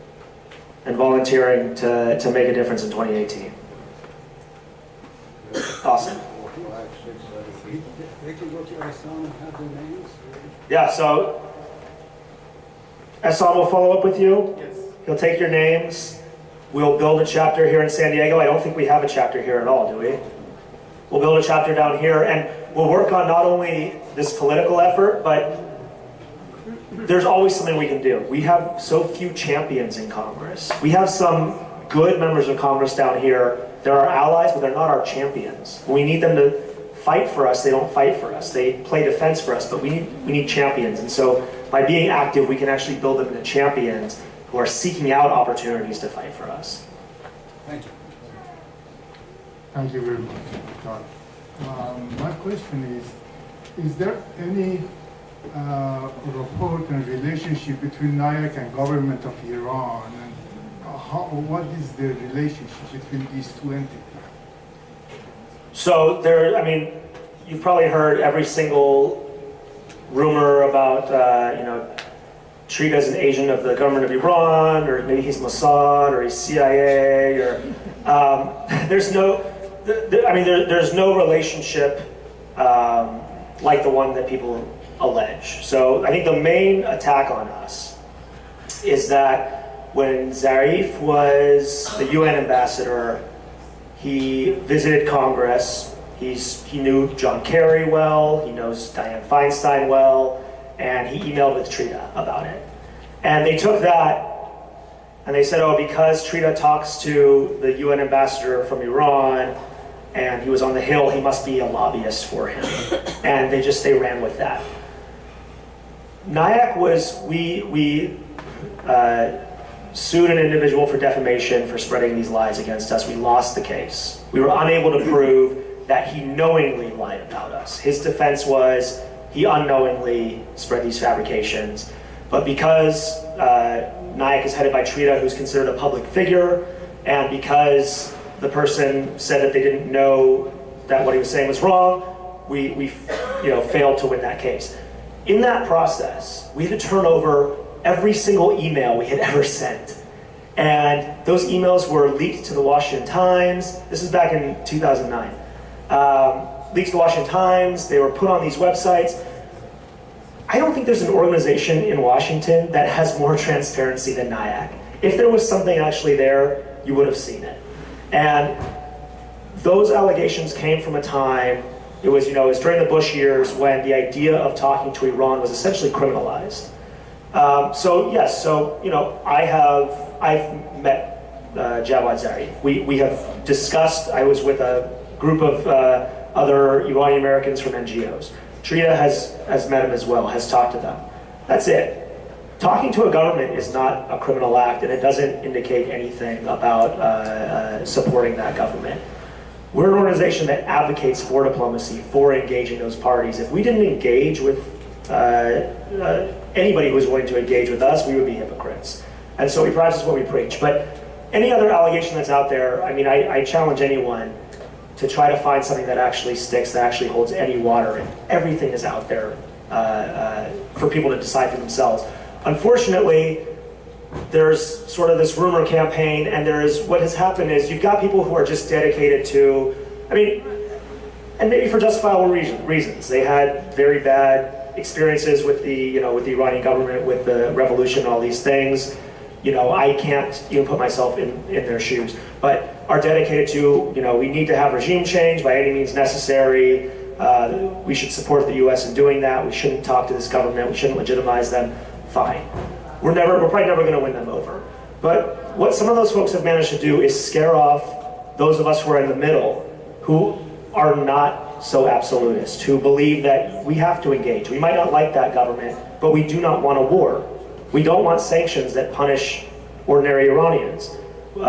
and volunteering to make a difference in 2018? Awesome. They can go to Ehsan and have their names. Yeah, so Ehsan will follow up with you. Yes. He'll take your names. We'll build a chapter here in San Diego. I don't think we have a chapter here at all, do we? We'll build a chapter down here, and we'll work on not only this political effort, but there's always something we can do. We have so few champions in Congress. We have some good members of Congress down here. They're our allies, but they're not our champions. When we need them to fight for us, they don't fight for us. They play defense for us, but we need champions. And so by being active, we can actually build them into champions who are seeking out opportunities to fight for us. Thank you. Thank you very much, Todd. My question is there any rapport and relationship between NIAC and government of Iran? And what is the relationship between these two entities? So I mean, you've probably heard every single rumor about, Trita as an agent of the government of Iran, or maybe he's Mossad, or he's CIA, or there's no relationship like the one that people allege. So I think the main attack on us is that when Zarif was the UN ambassador, he visited Congress. He knew John Kerry well, he knows Dianne Feinstein well, and he emailed with Trita about it. And they took that and they said, oh, because Trita talks to the UN ambassador from Iran and he was on the Hill, he must be a lobbyist for him. And they ran with that. NIAC we sued an individual for defamation for spreading these lies against us. We lost the case. We were unable to prove that he knowingly lied about us. His defense was he unknowingly spread these fabrications. But because NIAC is headed by Trita, who's considered a public figure, and because the person said that they didn't know that what he was saying was wrong, we failed to win that case. In that process, we had to turn over every single email we had ever sent. And those emails were leaked to the Washington Times. This is back in 2009. Leaked to the Washington Times, they were put on these websites. I don't think there's an organization in Washington that has more transparency than NIAC. If there was something actually there, you would have seen it. And those allegations came from a time, it was during the Bush years when the idea of talking to Iran was essentially criminalized. I've met Javad Zarif. We have discussed, I was with a group of other Iranian-Americans from NGOs. Trita has met him as well, has talked to them. That's it. Talking to a government is not a criminal act, and it doesn't indicate anything about supporting that government. We're an organization that advocates for diplomacy, for engaging those parties. If we didn't engage with anybody who was willing to engage with us, we would be hypocrites. And so we practice what we preach. But any other allegation that's out there, I mean, I challenge anyone to try to find something that actually sticks, that actually holds any water, and everything is out there for people to decide for themselves. Unfortunately, there's sort of this rumor campaign, and what has happened is you've got people who are just dedicated to, and maybe for justifiable reasons. They had very bad experiences with the Iranian government, with the revolution, and all these things. I can't even put myself in their shoes, but are dedicated to, we need to have regime change by any means necessary. We should support the U.S. in doing that. We shouldn't talk to this government. We shouldn't legitimize them. Fine. We're probably never going to win them over. But what some of those folks have managed to do is scare off those of us who are in the middle, who are not so absolutist, who believe that we have to engage. We might not like that government, but we do not want a war. We don't want sanctions that punish ordinary Iranians. We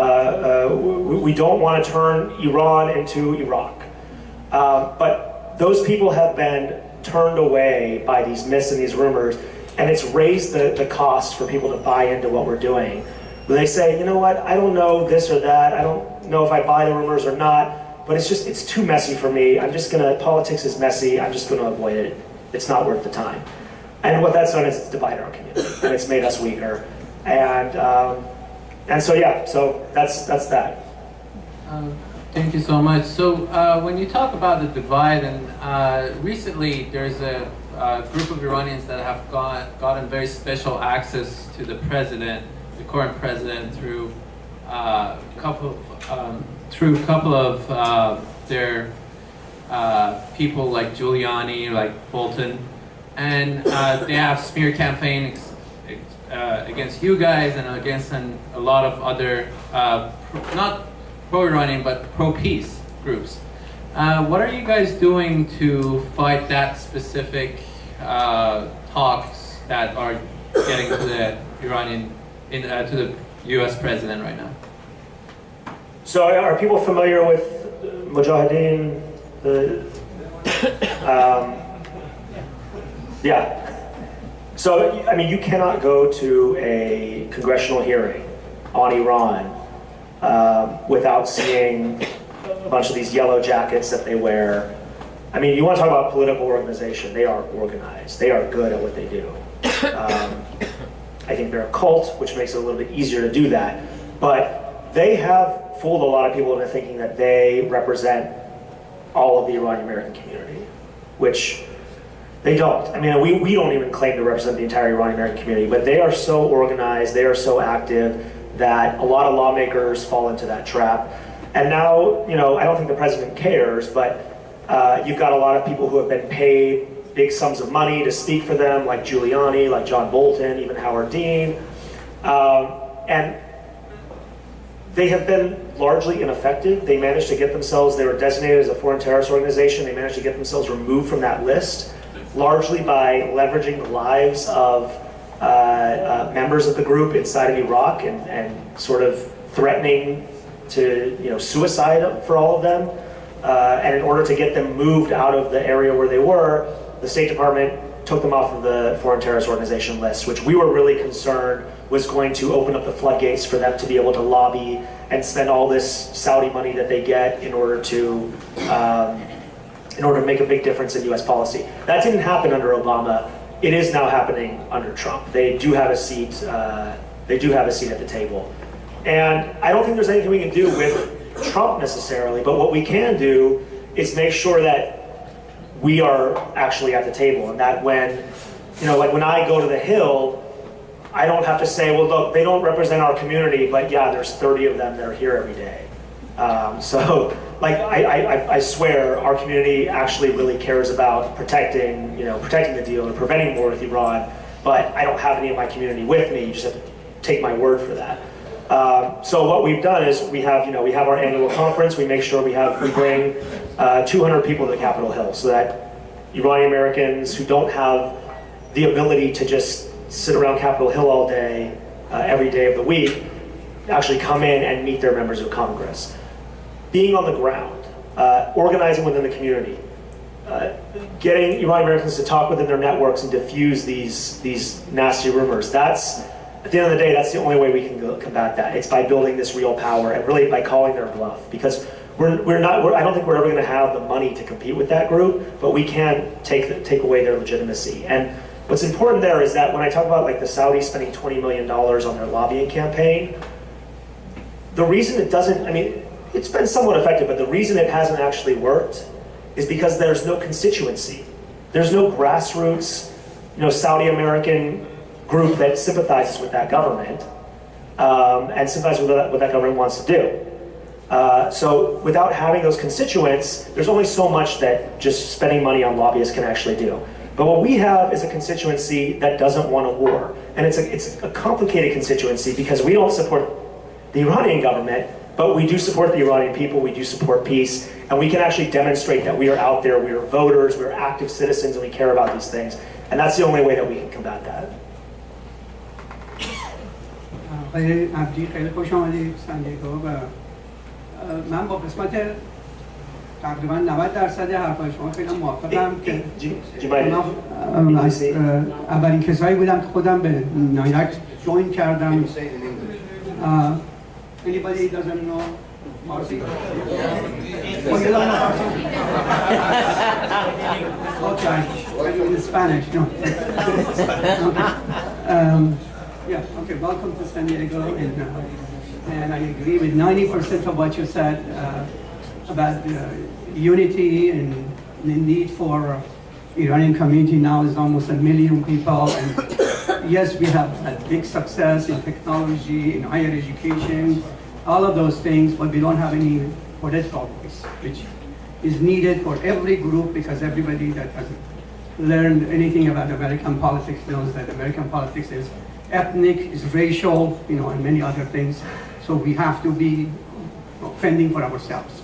don't want to turn Iran into Iraq. But those people have been turned away by these myths and these rumors, and it's raised the cost for people to buy into what we're doing. They say, you know what, I don't know this or that, I don't know if I buy the rumors or not, but it's too messy for me. Politics is messy, I'm just gonna avoid it. It's not worth the time. And what that's done is it's divided our community, and it's made us weaker. And so yeah, so that's that. Thank you so much. So when you talk about the divide, and recently there's a group of Iranians that have gotten very special access to the president, the current president, through a couple of their people like Giuliani, like Bolton, and they have smear campaigns against you guys and against a lot of other not pro-Iranian but pro-peace groups. What are you guys doing to fight that specific talks that are getting to the to the U.S. president right now? So are people familiar with Mujahideen? Yeah. So, I mean, you cannot go to a congressional hearing on Iran without seeing a bunch of these yellow jackets that they wear. I mean, you want to talk about political organization, they are organized. They are good at what they do. I think they're a cult, which makes it a little bit easier to do that. But they have fooled a lot of people into thinking that they represent all of the Iranian-American community, which they don't. I mean, we don't even claim to represent the entire Iranian-American community, but they are so organized, they are so active that a lot of lawmakers fall into that trap. And now, I don't think the president cares, but you've got a lot of people who have been paid big sums of money to speak for them, like Giuliani, like John Bolton, even Howard Dean. And they have been largely ineffective. They managed to get themselves, they were designated as a foreign terrorist organization, they managed to get themselves removed from that list, largely by leveraging the lives of members of the group inside of Iraq and sort of threatening to suicide for all of them. And in order to get them moved out of the area where they were, the State Department took them off of the foreign terrorist organization list, which we were really concerned was going to open up the floodgates for them to be able to lobby and spend all this Saudi money that they get in order to make a big difference in U.S. policy. That didn't happen under Obama. It is now happening under Trump. They do have a seat. They do have a seat at the table, and I don't think there's anything we can do with Trump necessarily. But what we can do is make sure that we are actually at the table, and that when, like when I go to the Hill, I don't have to say, well, look, they don't represent our community, but yeah, there's 30 of them that are here every day. So, like, I swear our community actually really cares about protecting the deal and preventing war with Iran, but I don't have any of my community with me. You just have to take my word for that. So what we've done is we have our annual conference. We make sure we bring 200 people to the Capitol Hill so that Iranian Americans who don't have the ability to just sit around Capitol Hill all day, every day of the week, actually come in and meet their members of Congress. Being on the ground, organizing within the community, getting Iranian Americans to talk within their networks and diffuse these nasty rumors. At the end of the day, that's the only way we can combat that. It's by building this real power and really by calling their bluff. Because I don't think we're ever going to have the money to compete with that group, but we can take away their legitimacy. And what's important there is that when I talk about like the Saudis spending $20 million on their lobbying campaign, the reason it doesn't, I mean, it's been somewhat effective, but the reason it hasn't actually worked is because there's no constituency. There's no grassroots, Saudi American group that sympathizes with that government. and sympathize with what that government wants to do. So without having those constituents, there's only so much that just spending money on lobbyists can actually do. But what we have is a constituency that doesn't want a war. And it's a complicated constituency because we don't support the Iranian government, but we do support the Iranian people, we do support peace, and we can actually demonstrate that we are out there, we are voters, we're active citizens, and we care about these things. And that's the only way that we can combat that. آقای عبدی خیلی خوش آمدید سندیگو و من با قسمت تقریبا 90% حرفای شما خیلی موافقم که من از اولین کسایی بودم که خودم به نایاک جوین کردم. Anybody doesn't know Marcy? Oh, you don't know Marcy? Okay, in Spanish, no. Okay. Yeah, okay, welcome to San Diego, and I agree with 90% of what you said about unity and the need for Iranian community now is almost 1 million people, and yes, we have had big success in technology, in higher education, all of those things, but we don't have any political voice, which is needed for every group, because everybody that has learned anything about American politics knows that American politics is ethnic, is racial, you know, and many other things. So we have to be fending for ourselves.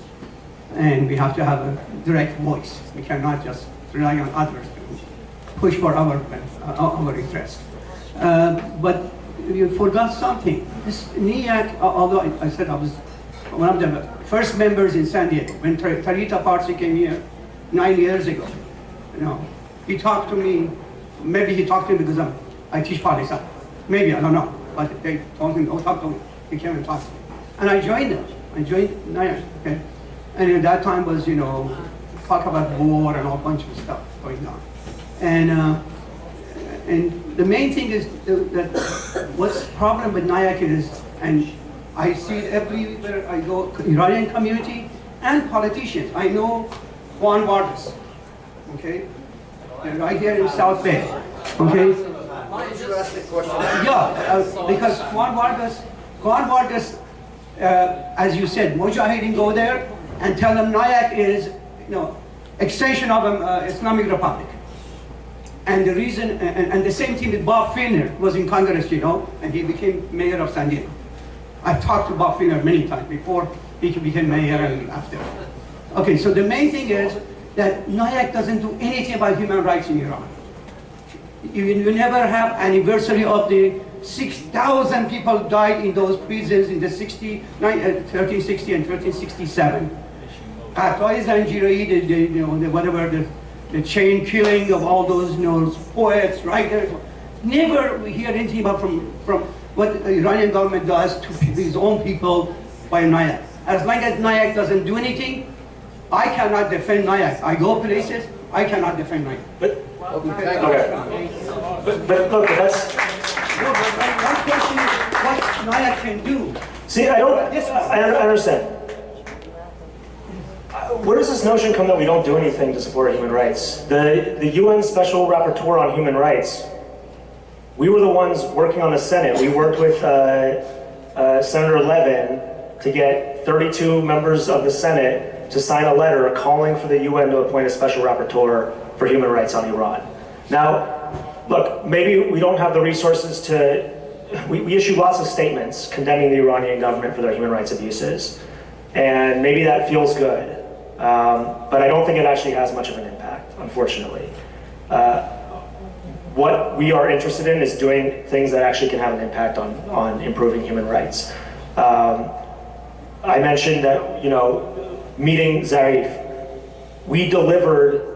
And we have to have a direct voice. We cannot just rely on others to push for our interest. But you forgot something. This NIAC, although I said I was one of the first members in San Diego, when Tarita Parsi came here 9 years ago, you know, he talked to me, maybe he talked to me because I teach politics. Maybe, I don't know. But they told him, don't talk to me. He came and talked to me. And I joined them. I joined NIAC, okay? And at that time was, you know, talk about war and a whole bunch of stuff going on. And the main thing is that what's the problem with NIAC is, and I see it everywhere I go, Iranian community and politicians. I know Juan Vargas, okay? They're right here in South Bay, okay? Yeah, because Juan Vargas, as you said, Mujahideen go there and tell them NIAC is, you know, extension of Islamic Republic. And the reason, and the same thing with Bob Finner was in Congress, you know, and he became mayor of San Diego. I've talked to Bob Finner many times before he became mayor and after. Okay, so the main thing is that NIAC doesn't do anything about human rights in Iran. You never have anniversary of the 6,000 people died in those prisons in the 1360 and 1367. Qat'ai Zanjiri, the chain killing of all those, you know, poets, writers. Never we hear anything about from what the Iranian government does to his own people by NIAC. As long as NIAC doesn't do anything, I cannot defend NIAC. I go places, I cannot defend NIAC. But look, that's... No, but one question is what NIAC can do. See, I understand. Where does this notion come that we don't do anything to support human rights? The UN Special Rapporteur on Human Rights, we were the ones working on the Senate. We worked with Senator Levin to get 32 members of the Senate to sign a letter calling for the UN to appoint a Special Rapporteur for human rights on Iran. Now, look, maybe we don't have the resources to, we issue lots of statements condemning the Iranian government for their human rights abuses. And maybe that feels good. But I don't think it actually has much of an impact, unfortunately. What we are interested in is doing things that actually can have an impact on improving human rights. I mentioned that, you know, meeting Zarif, we delivered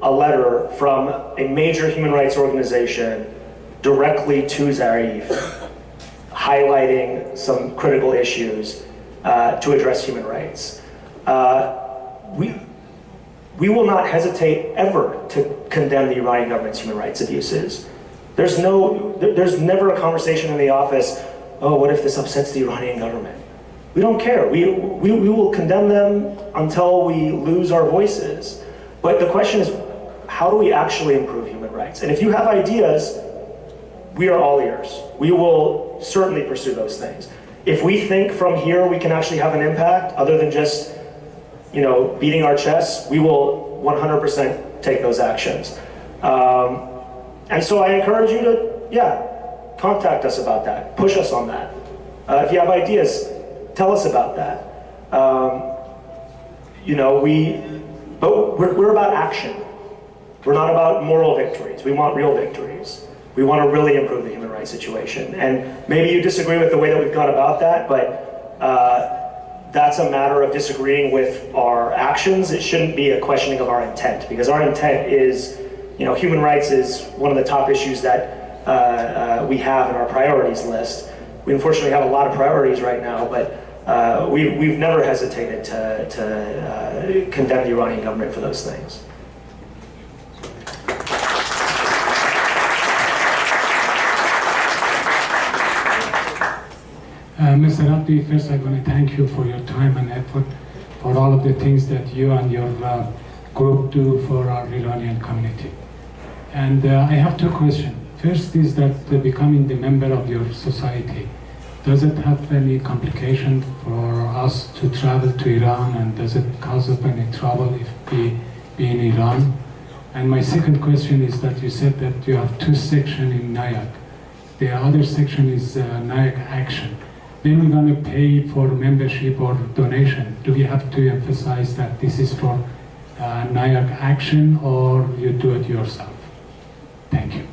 a letter from a major human rights organization directly to Zarif, highlighting some critical issues to address human rights. We will not hesitate ever to condemn the Iranian government's human rights abuses. There's never a conversation in the office, oh, what if this upsets the Iranian government? We don't care. We will condemn them until we lose our voices. But the question is, how do we actually improve human rights? And if you have ideas, we are all ears. We will certainly pursue those things. If we think from here we can actually have an impact, other than just, you know, beating our chests, we will 100% take those actions. And so I encourage you to, yeah, contact us about that. Push us on that. If you have ideas, tell us about that. You know, but we're about action. We're not about moral victories. We want real victories. We want to really improve the human rights situation. And maybe you disagree with the way that we've gone about that, but that's a matter of disagreeing with our actions. It shouldn't be a questioning of our intent, because our intent is, you know, human rights is one of the top issues that we have in our priorities list. We unfortunately have a lot of priorities right now, but we've never hesitated to condemn the Iranian government for those things. Mr. Abdi, first I want to thank you for your time and effort, for all of the things that you and your group do for our Iranian community. And I have two questions. First is that becoming the member of your society, does it have any complication for us to travel to Iran, and does it cause us any trouble if we be in Iran? And my second question is that you said that you have two sections in NIAC. The other section is NIAC Action. When we're going to pay for membership or donation, do we have to emphasize that this is for NIAC Action, or you do it yourself? Thank you.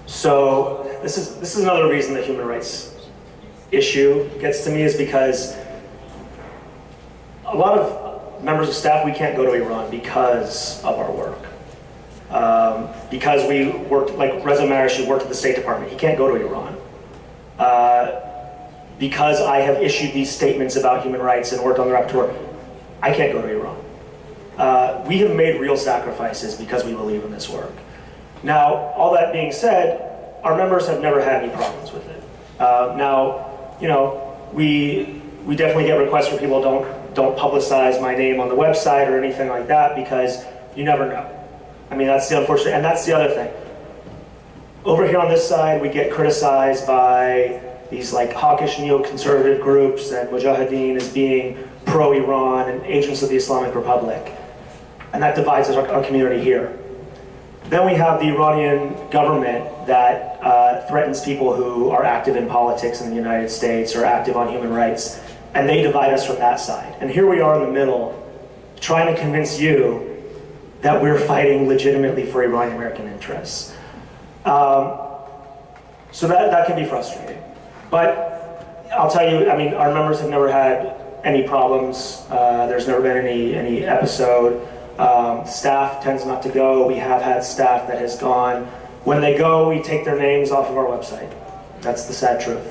So this is another reason the human rights issue gets to me, is because a lot of members of staff, we can't go to Iran because of our work. Because we worked, like Reza Marish, who worked at the State Department, he can't go to Iran. Because I have issued these statements about human rights and worked on the rapporteur, I can't go to Iran. We have made real sacrifices because we believe in this work. Now, all that being said, our members have never had any problems with it. Now, you know, we definitely get requests where people don't publicize my name on the website or anything like that, because you never know. I mean, that's the unfortunate, and that's the other thing. Over here on this side, we get criticized by these like hawkish neoconservative groups and mujahideen as being pro-Iran and agents of the Islamic Republic. And that divides our community here. Then we have the Iranian government that threatens people who are active in politics in the United States or active on human rights, and they divide us from that side. And here we are in the middle, trying to convince you that we're fighting legitimately for Iranian-American interests. So that can be frustrating. But I'll tell you, I mean, our members have never had any problems. There's never been any episode. Staff tends not to go. We have had staff that has gone. When they go, we take their names off of our website. That's the sad truth.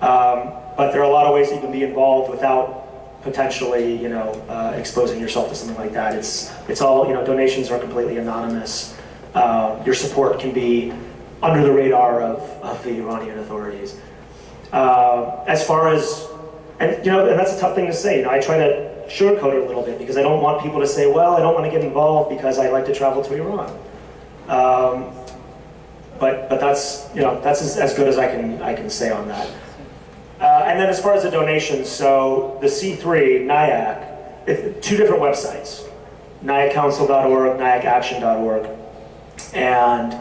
But there are a lot of ways you can be involved without potentially, you know, exposing yourself to something like that. It's all, you know, donations are completely anonymous. Your support can be under the radar of the Iranian authorities. As far as, and you know, and that's a tough thing to say. You know, I try to sugarcoat it a little bit because I don't want people to say, well, I don't want to get involved because I like to travel to Iran. But that's, you know, that's as good as I can say on that. And then as far as the donations, so the C3, NIAC, two different websites, niaccouncil.org, niacaction.org, and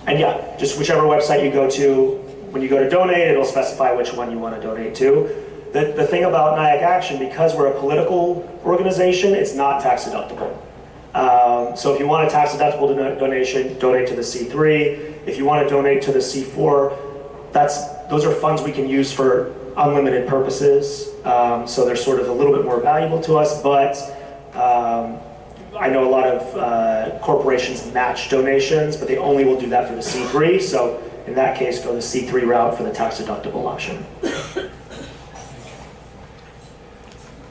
yeah, just whichever website you go to, when you go to donate, it'll specify which one you want to donate to. The thing about NIAC Action, because we're a political organization, it's not tax deductible. So if you want a tax deductible donation, donate to the C3. If you want to donate to the C4, those are funds we can use for unlimited purposes. So they're sort of a little bit more valuable to us, but I know a lot of corporations match donations, but they only will do that for the C3. So in that case, go the C3 route for the tax deductible option.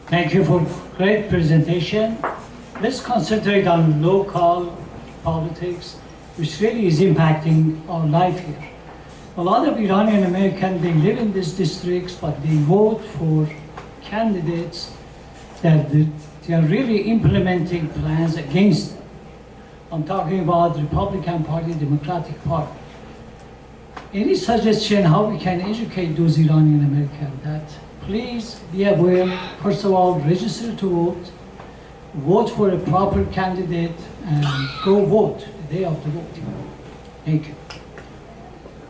Thank you for great presentation. Let's concentrate on local politics, which really is impacting our life here. A lot of Iranian Americans, they live in these districts, but they vote for candidates that they are really implementing plans against them. I'm talking about Republican Party, Democratic Party. any suggestion how we can educate those Iranian Americans that please be aware, first of all, register to vote, vote for a proper candidate, and go vote the day of the vote. Thank you.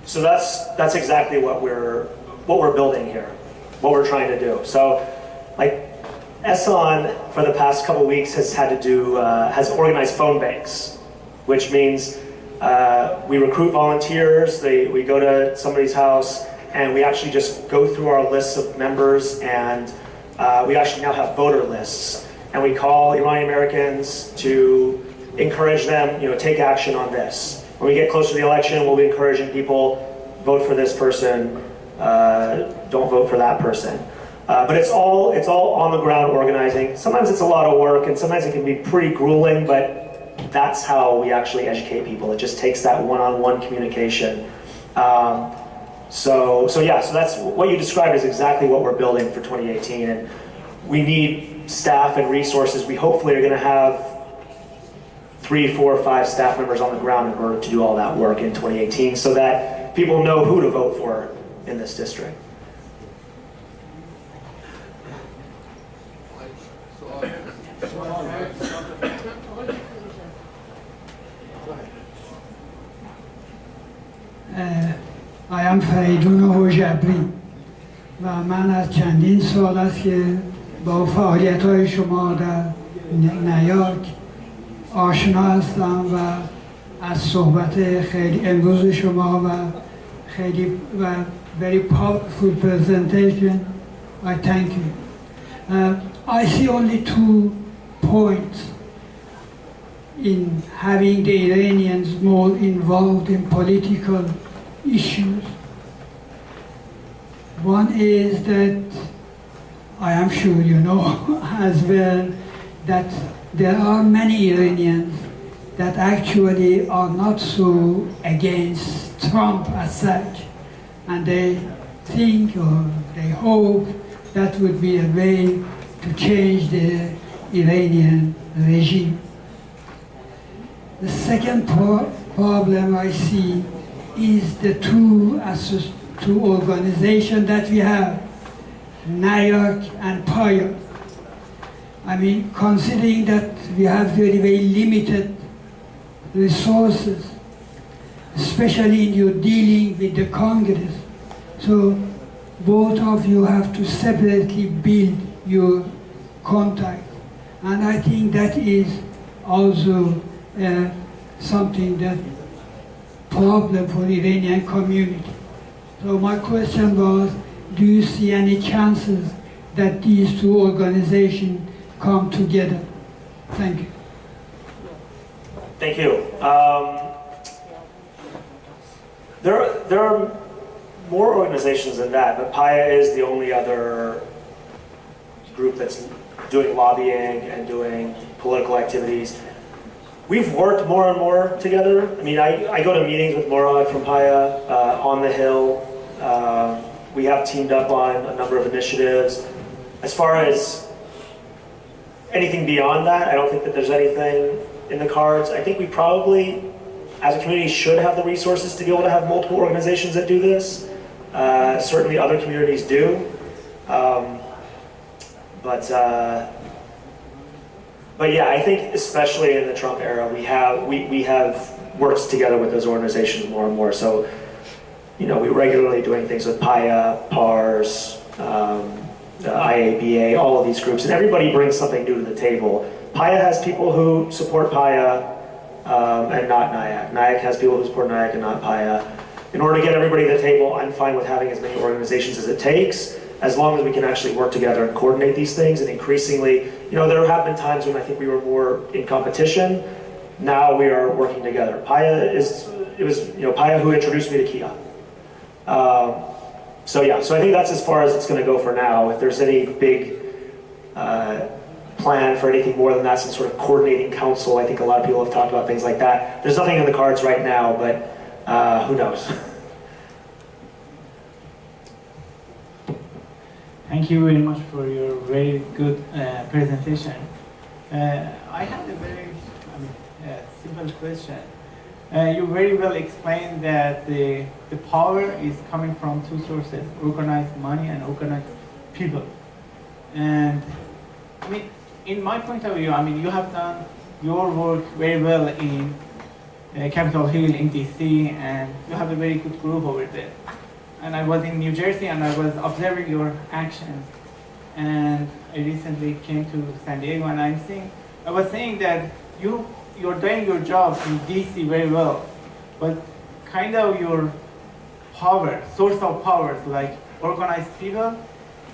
So that's exactly what we're building here, what we're trying to do. So, like, Ehsan for the past couple weeks has organized phone banks, which means we recruit volunteers. We go to somebody's house and we actually just go through our lists of members, and we actually now have voter lists, and we call Iranian Americans to encourage them, take action on this. When we get closer to the election, we'll be encouraging people, vote for this person, don't vote for that person. But it's all on the ground organizing. Sometimes it's a lot of work, and sometimes it can be pretty grueling, but that's how we actually educate people. It just takes that one-on-one communication. So that's what you described is exactly what we're building for 2018, and we need staff and resources. We hopefully are going to have 3, 4, 5 staff members on the ground in order to do all that work in 2018 so that people know who to vote for in this district. I am فریدون جبری و من از چندین سال است که با فعالیت‌های شما در نیاک آشنا هستم و از صحبت خیلی امروز شما و خیلی و very powerful presentation. I thank you. I see only 2 points in having the Iranians more involved in political issues. One is that I am sure you know as well that there are many Iranians that actually are not so against Trump as such, and they think or they hope that would be a way to change the Iranian regime. The second problem I see is the two organizations that we have, NIAC and PIA. I mean, considering that we have very, very limited resources, especially in your dealing with the Congress. So both of you have to separately build your contact. And I think that is also something that problem for the Iranian community. So my question was, do you see any chances that these 2 organizations come together? Thank you. Thank you. There are more organizations than that, but PIA is the only other group that's doing lobbying and doing political activities. We've worked more and more together. I mean, I go to meetings with Morad from PIA on the Hill. We have teamed up on a number of initiatives. As far as anything beyond that, I don't think that there's anything in the cards. I think we probably, as a community, should have the resources to be able to have multiple organizations that do this. Certainly other communities do. But yeah, I think especially in the Trump era, we have worked together with those organizations more and more. So, we're regularly doing things with PIA, PARS, IABA, all of these groups, and everybody brings something new to the table. PIA has people who support PIA and not NIAC. NIAC has people who support NIAC and not PIA. In order to get everybody to the table, I'm fine with having as many organizations as it takes, as long as we can actually work together and coordinate these things. And increasingly, there have been times when I think we were more in competition. Now we are working together. It was PIA who introduced me to Kia. So I think that's as far as it's going to go for now. If there's any big plan for anything more than that, some sort of coordinating council, I think a lot of people have talked about things like that. There's nothing in the cards right now, but who knows? Thank you very much for your very good presentation. I had a very simple question. You very well explained that the power is coming from two sources: organized money and organized people. And I mean, in my point of view, I mean, you have done your work very well in Capitol Hill in DC, and you have a very good group over there. And I was in New Jersey, and I was observing your actions. And I recently came to San Diego, and I was saying that you're doing your job in DC very well, but kind of your source of powers, like organized people,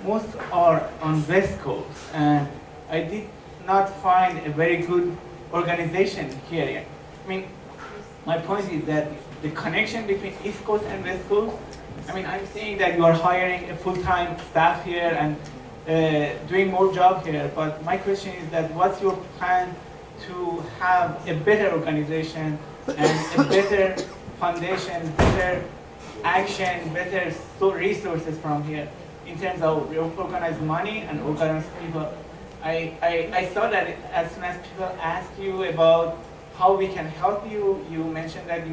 most are on West Coast, and I did not find a very good organization here. I mean, my point is that the connection between East Coast and West Coast, I mean, I'm saying that you are hiring a full-time staff here and doing more job here, but my question is that what's your plan to have a better organization and a better foundation, better action, better resources from here in terms of organized money and organized people? I saw that as soon as people ask you about how we can help you, you mentioned that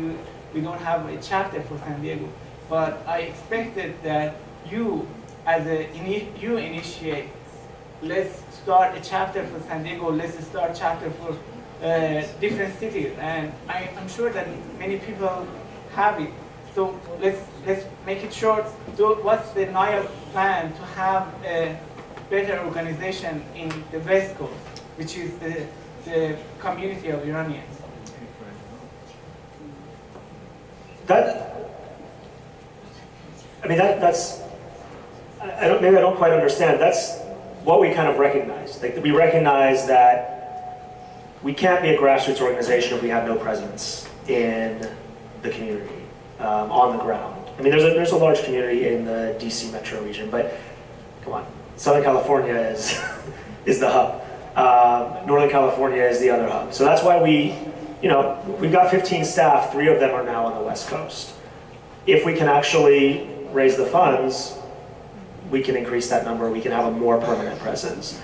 we don't have a chapter for San Diego, but I expected that you initiate, let's start a chapter for San Diego, let's start a chapter for different cities, and I'm sure that many people have it. So let's make it short. So what's the NIAC plan to have a better organization in the West Coast, which is the community of Iranians? Maybe I don't quite understand. That's what we kind of recognize. Like, we recognize that we can't be a grassroots organization if we have no presence in the community, on the ground. I mean, there's a large community in the DC metro region, but come on, Southern California is the hub. Northern California is the other hub. So that's why we've got 15 staff, 3 of them are now on the West Coast. If we can actually raise the funds, we can increase that number, we can have a more permanent presence.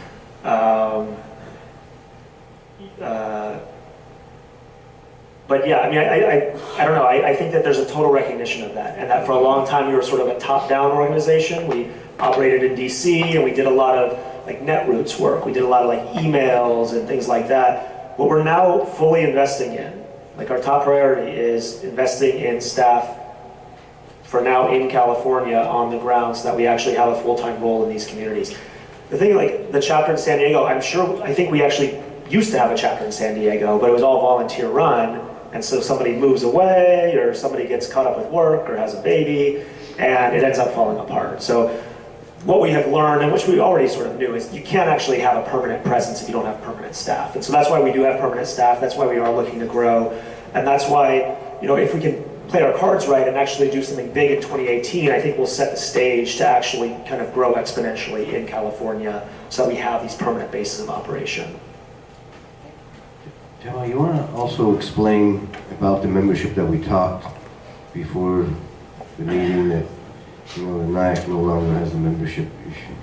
But yeah, I mean, I don't know, I think that there's a total recognition of that, and that for a long time we were sort of a top-down organization. We operated in DC, and we did a lot of like Netroots work, we did a lot of like emails and things like that. What we're now fully investing in, like our top priority is investing in staff for now in California on the ground, so that we actually have a full-time role in these communities. The thing, like the chapter in San Diego, I think we actually used to have a chapter in San Diego, but it was all volunteer run, and so somebody moves away, or somebody gets caught up with work, or has a baby, and it ends up falling apart. So what we have learned, and which we already sort of knew, is you can't actually have a permanent presence if you don't have permanent staff. And so that's why we do have permanent staff, that's why we are looking to grow, and that's why, if we can play our cards right and actually do something big in 2018, I think we'll set the stage to actually kind of grow exponentially in California, so that we have these permanent bases of operation. Jamal, you want to also explain about the membership that we talked before the meeting, that the NIAC no longer has a membership issue,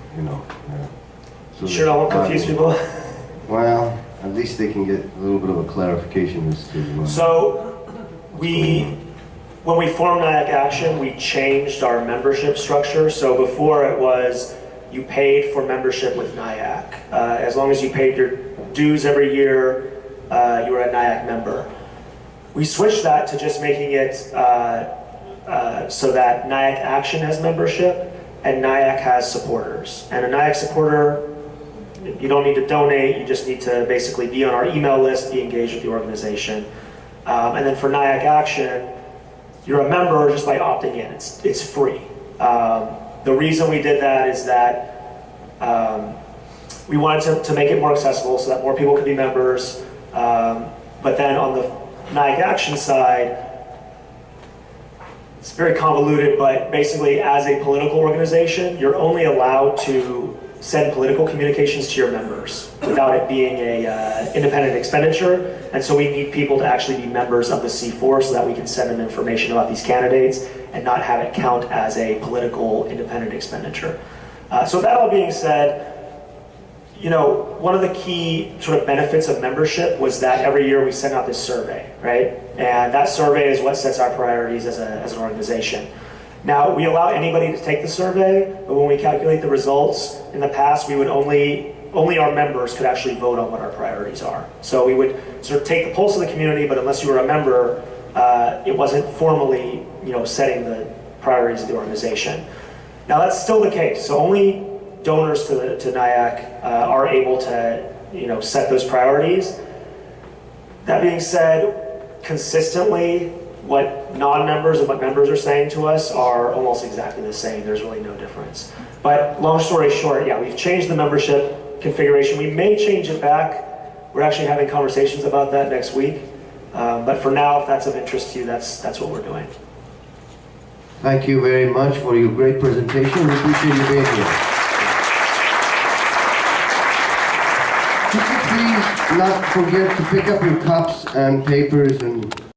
So sure, I won't confuse people. Well, at least they can get a little bit of a clarification as to. So when we formed NIAC Action, we changed our membership structure. So before it was you paid for membership with NIAC. As long as you paid your dues every year, you were a NIAC member. We switched that to just making it so that NIAC Action has membership and NIAC has supporters. And a NIAC supporter, you don't need to donate, you just need to basically be on our email list, be engaged with the organization. And then for NIAC Action, you're a member just by opting in. It's free. The reason we did that is that we wanted to make it more accessible so that more people could be members. But then on the NIAC Action side, it's very convoluted, but basically as a political organization, you're only allowed to send political communications to your members without it being a independent expenditure. And so we need people to actually be members of the C4 so that we can send them information about these candidates and not have it count as a political independent expenditure. So that all being said, one of the key sort of benefits of membership was that every year we send out this survey, right? And that survey is what sets our priorities as an organization. Now, we allow anybody to take the survey, but when we calculate the results, in the past, we would only our members could actually vote on what our priorities are. So we would sort of take the pulse of the community, but unless you were a member, it wasn't formally, setting the priorities of the organization. Now, that's still the case. So only donors to NIAC are able to, set those priorities. That being said, consistently, what non-members and what members are saying to us are almost exactly the same. There's really no difference. But long story short, yeah, we've changed the membership configuration. We may change it back. We're actually having conversations about that next week. But for now, if that's of interest to you, that's what we're doing. Thank you very much for your great presentation. We appreciate you being here. Could you please not forget to pick up your cups and papers and